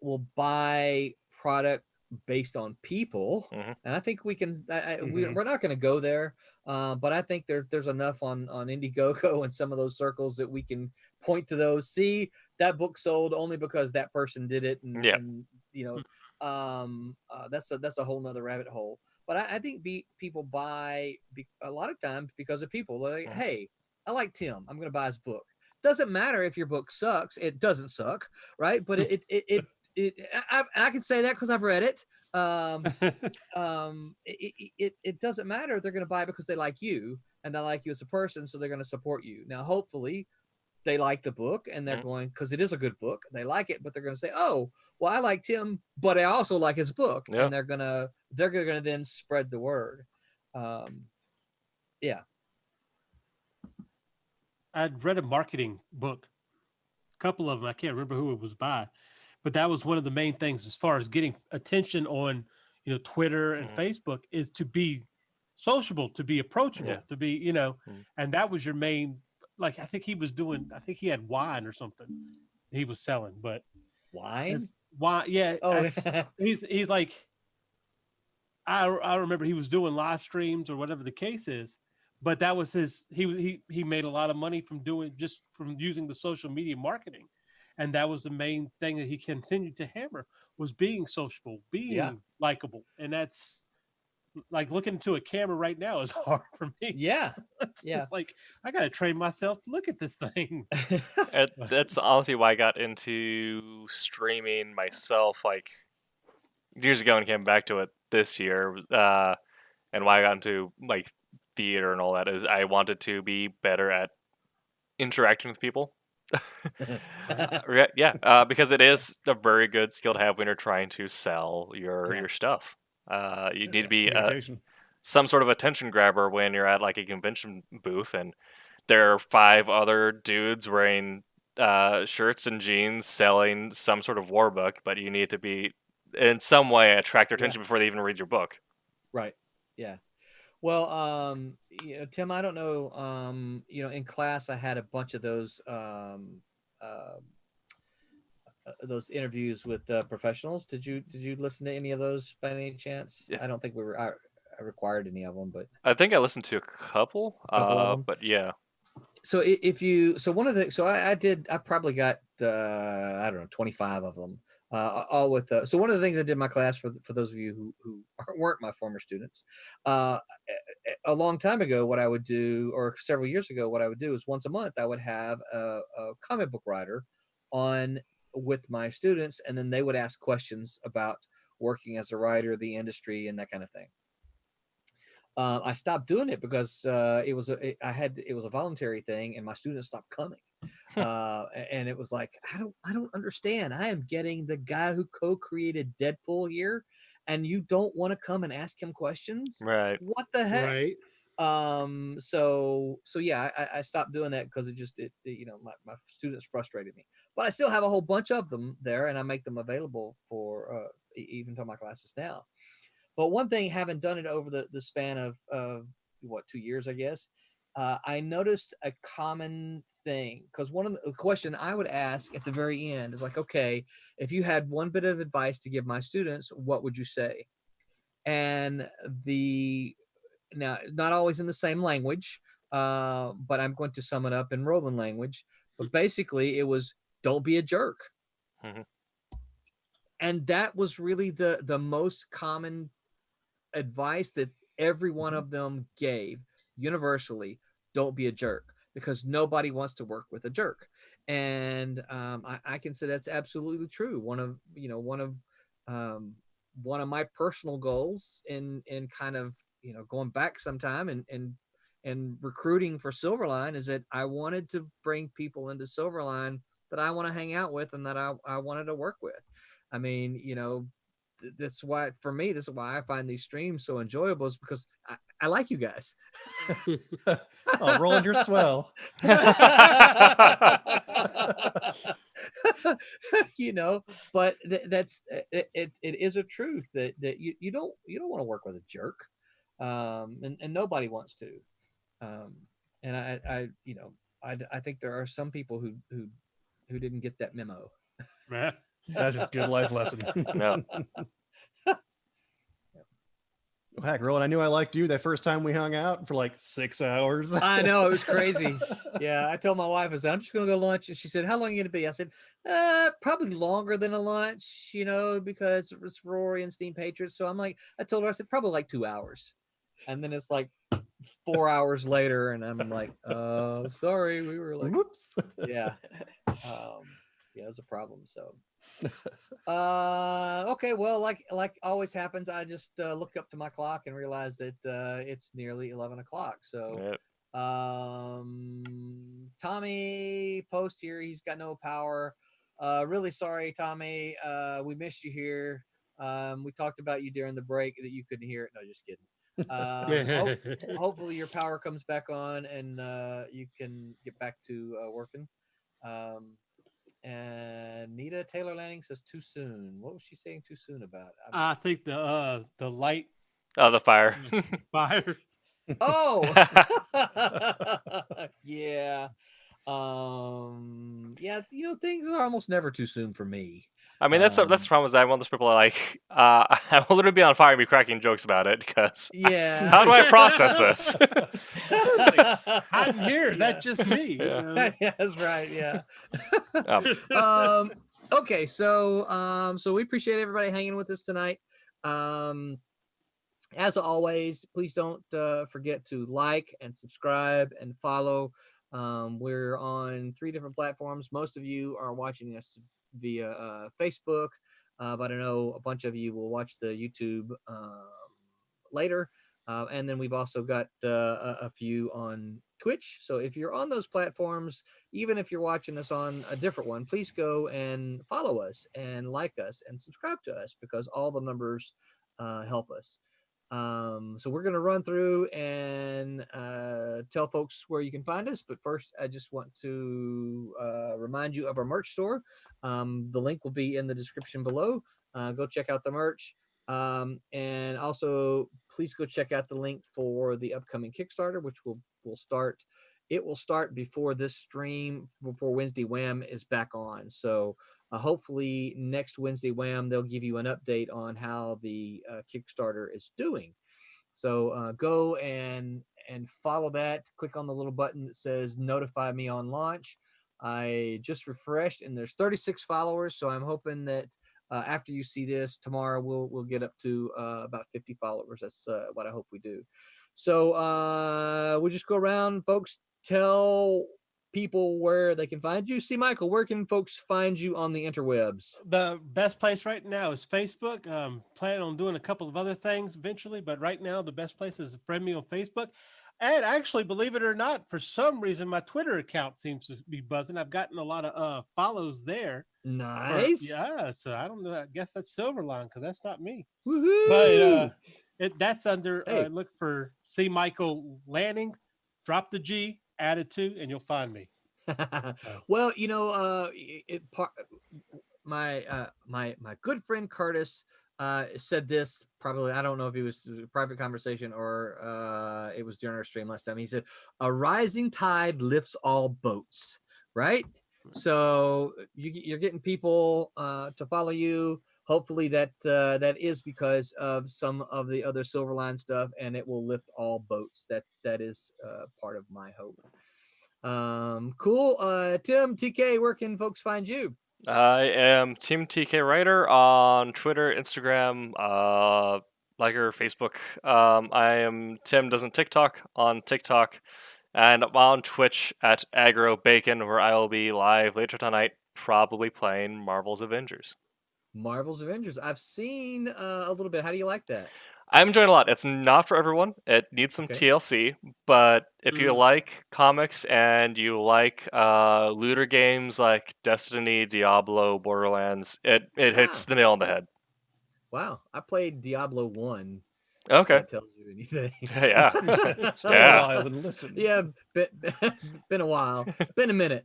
will buy product based on people. And I think we can, we're not going to go there. But I think there's enough on Indiegogo and some of those circles that we can point to those. See, that book sold only because that person did it. And that's a whole nother rabbit hole. But I think people buy a lot of times because of people. Like, hey, I like Tim, I'm going to buy his book. Doesn't matter if your book sucks. It doesn't suck, right? But I can say that because I've read it. It doesn't matter. They're going to buy it because they like you and they like you as a person, so they're going to support you. Now, hopefully, they like the book and they're going, because it is a good book. They like it, but they're going to say, "Oh, well, I liked him, but I also like his book," and they're gonna then spread the word. Yeah. I'd read a marketing book, a couple of them. I can't remember who it was by, but that was one of the main things as far as getting attention on, Twitter and Facebook, is to be sociable, to be approachable, to be, and that was your main. Like, I think he had wine or something he was selling, but wine. Yeah. Oh, he's like, I remember he was doing live streams or whatever the case is. But that was he made a lot of money from using the social media marketing. And that was the main thing that he continued to hammer, was being sociable, being likable. And that's like, looking into a camera right now is hard for me. Yeah. It's like, I got to train myself to look at this thing. That's honestly why I got into streaming myself, like, years ago, and came back to it this year. And why I got into, like, theater and all that is I wanted to be better at interacting with people. Because it is a very good skill to have when you're trying to sell your stuff. You need to be some sort of attention grabber when you're at, like, a convention booth and there are 5 other dudes wearing shirts and jeans selling some sort of war book, but you need to be in some way attract their attention before they even read your book. Right. Yeah. Well, Tim, I don't know. In class, I had a bunch of those interviews with professionals. Did you listen to any of those by any chance? Yeah. I don't think I required any of them, but I think I listened to a couple of them. But yeah. So I probably got I don't know, 25 of them. All with so one of the things I did in my class, for those of you who weren't my former students, a long time ago, what I would do, or several years ago, what I would do is once a month I would have a comic book writer on with my students, and then they would ask questions about working as a writer, the industry, and that kind of thing. I stopped doing it because it was a voluntary thing, and my students stopped coming. And it was like, I don't understand. I am getting the guy who co-created Deadpool here, and you don't want to come and ask him questions? Right. What the heck? Right. So yeah, I stopped doing that because my students frustrated me. But I still have a whole bunch of them there, and I make them available for even to my classes now. But one thing, having done it over the span of 2 years, I guess, I noticed a common thing, because one of the question I would ask at the very end is like, okay, if you had one bit of advice to give my students, what would you say? And now, not always in the same language, but I'm going to sum it up in Roland language. But basically, it was, don't be a jerk. Mm-hmm. And that was really the most common advice that every one of them gave universally. Don't be a jerk. because nobody wants to work with a jerk. And I can say that's absolutely true. One of my personal goals in kind of going back sometime and recruiting for Silverline is that I wanted to bring people into Silverline that I want to hang out with and that I wanted to work with. I mean, that's why, for me, this is why I find these streams so enjoyable, is because I like you guys. Oh, Roland, you're swell. But that's it is a truth that you don't want to work with a jerk, and nobody wants to. And I think there are some people who didn't get that memo. That's a good life lesson. No. Well, heck, Roland, I knew I liked you that first time we hung out for like 6 hours. I know, it was crazy. Yeah, I told my wife, I said, I'm just going to go lunch. And she said, how long are you going to be? I said, probably longer than a lunch, because it's Rory and Steam Patriots. So I told her, I said, probably like 2 hours. And then it's like 4 hours later, and I'm like, sorry, we were like, whoops. Yeah. It was a problem. So, okay. Well, like always happens, I just look up to my clock and realize that it's nearly 11 o'clock. So, Yep. Tommy post here. He's got no power. Really sorry, Tommy. We missed you here. We talked about you during the break that you couldn't hear it. No, just kidding. Hopefully your power comes back on and you can get back to working. And Nita Taylor Lanning says too soon. What was she saying too soon about? I think the light. Oh, the fire. Fire. Oh, yeah. Yeah. Things are almost never too soon for me. I mean, that's the problem. Is that I'm one of those people are like, I will literally be on fire and be cracking jokes about it because, yeah. How do I process this? I'm here. That's just me. Yeah. Yeah, that's right. Yeah. Oh. Okay. So we appreciate everybody hanging with us tonight. As always, please don't forget to like and subscribe and follow. We're on 3 different platforms. Most of you are watching us via Facebook, but I know a bunch of you will watch the YouTube later. And then we've also got a few on Twitch. So if you're on those platforms, even if you're watching us on a different one, please go and follow us and like us and subscribe to us, because all the numbers help us. So we're going to run through and tell folks where you can find us. But first, I just want to remind you of our merch store. The link will be in the description below. Go check out the merch. And also, please go check out the link for the upcoming Kickstarter, which will start. It will start before this stream, before Wednesday Wham is back on. So hopefully next Wednesday Wham, they'll give you an update on how the Kickstarter is doing. So go and follow that. Click on the little button that says notify me on launch. I just refreshed and there's 36 followers. So I'm hoping that after you see this tomorrow, we'll get up to about 50 followers. That's what I hope we do. So we'll just go around, folks. Tell people where they can find you. See, Michael, where can folks find you on the interwebs? The best place right now is Facebook. Planning on doing a couple of other things eventually, but right now the best place is to friend me on Facebook. And actually, believe it or not, for some reason, my Twitter account seems to be buzzing. I've gotten a lot of follows there. Nice. Yeah, so I don't know. I guess that's Silverline because that's not me. Woohoo! But that's under, Hey. look for C. Michael Lanning, drop the G, add a 2, and you'll find me. Well, my good friend Curtis said this probably. I don't know if it was a private conversation or it was during our stream last time. He said, "A rising tide lifts all boats." Right. So you're getting people to follow you. Hopefully that is because of some of the other Silverline stuff, and it will lift all boats. That is part of my hope. Cool. Tim, TK, where can folks find you? I am Team TK Writer on Twitter, Instagram, Liker, Facebook. I am Tim Doesn't TikTok on TikTok, And I'm on Twitch at AgroBacon, where I will be live later tonight, probably playing Marvel's Avengers. Marvel's Avengers. I've seen a little bit. How do you like that? I'm enjoying a lot. It's not for everyone. It needs some TLC, but if you like comics and you like looter games like Destiny, Diablo, Borderlands, it hits the nail on the head. Wow, I played Diablo 1. Okay. If that tells you anything. Yeah. Stay a while and listen. Yeah, been a while. Been a minute.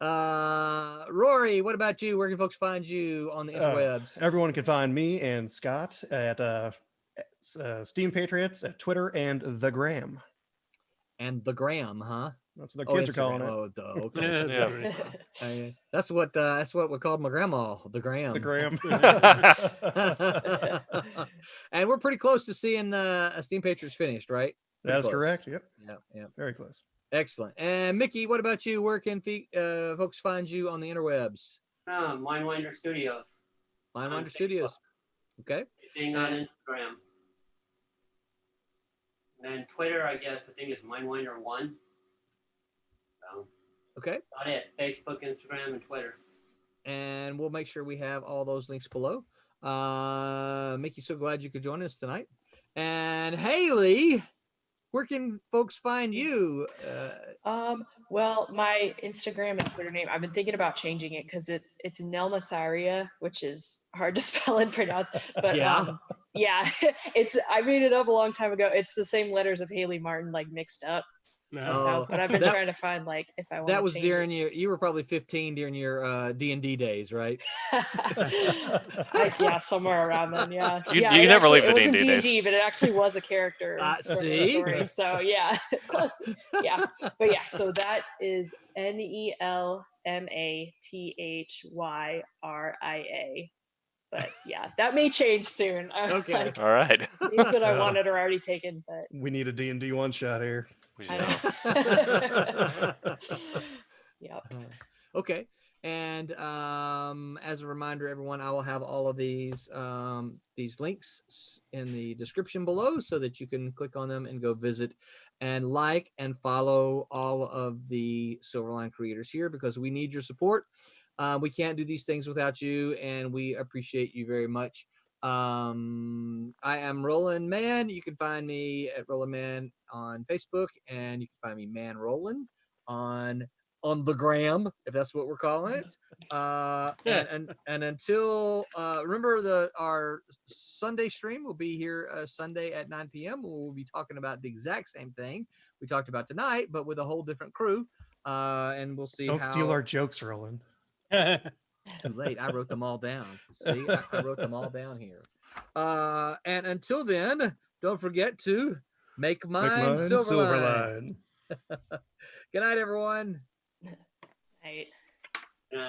Rory, what about you? Where can folks find you on the interwebs? Everyone can find me and Scott at Steam Patriots at Twitter and the Gram. And the Gram, huh? That's what the kids are calling it. Oh, okay. That's what we called my grandma, the Gram. The Gram. And we're pretty close to seeing Steam Patriots finished, right? That's correct. Yep. Yep. Very close. Excellent. And Mickey, what about you? Where can folks find you on the interwebs? Mindwinder Studios. Mindwinder Studios. Okay. Thing on Instagram. And then Twitter, I guess, I think it's Mindwinder1. So, okay. Got it. Facebook, Instagram, and Twitter. And we'll make sure we have all those links below. Mickey, so glad you could join us tonight. And Haley, where can folks find you? Well, my Instagram and Twitter name, I've been thinking about changing it because it's Nelmatharia, which is hard to spell and pronounce. But yeah, I made it up a long time ago. It's the same letters of Haley Martin, like mixed up. No. But I've been trying to find if I want. That was during you were probably 15 during your D&D days, right? Yeah, somewhere around then. Yeah, you can never leave the D&D days. But it actually was a character. See, story, so yeah, close. Yeah, but yeah, so that is NELMATHYRIA. But yeah, that may change soon. Okay. All right. Things that I wanted are already taken, but we need a D&D one shot here. I know. Yep. Okay. And as a reminder, everyone, I will have all of these links in the description below so that you can click on them and go visit and like and follow all of the Silverline creators here, because we need your support. We can't do these things without you, and we appreciate you very much. I am Roland Mann. You can find me at Roland Mann on Facebook, and you can find me Man Roland on the Gram, if that's what we're calling it. And until remember our Sunday stream will be here Sunday at 9 p.m. We'll be talking about the exact same thing we talked about tonight, but with a whole different crew. And we'll see. Don't steal our jokes, Roland. Too late. I wrote them all down. See, I wrote them all down here. And until then, don't forget to make mine Silverline. Good night, everyone. Night.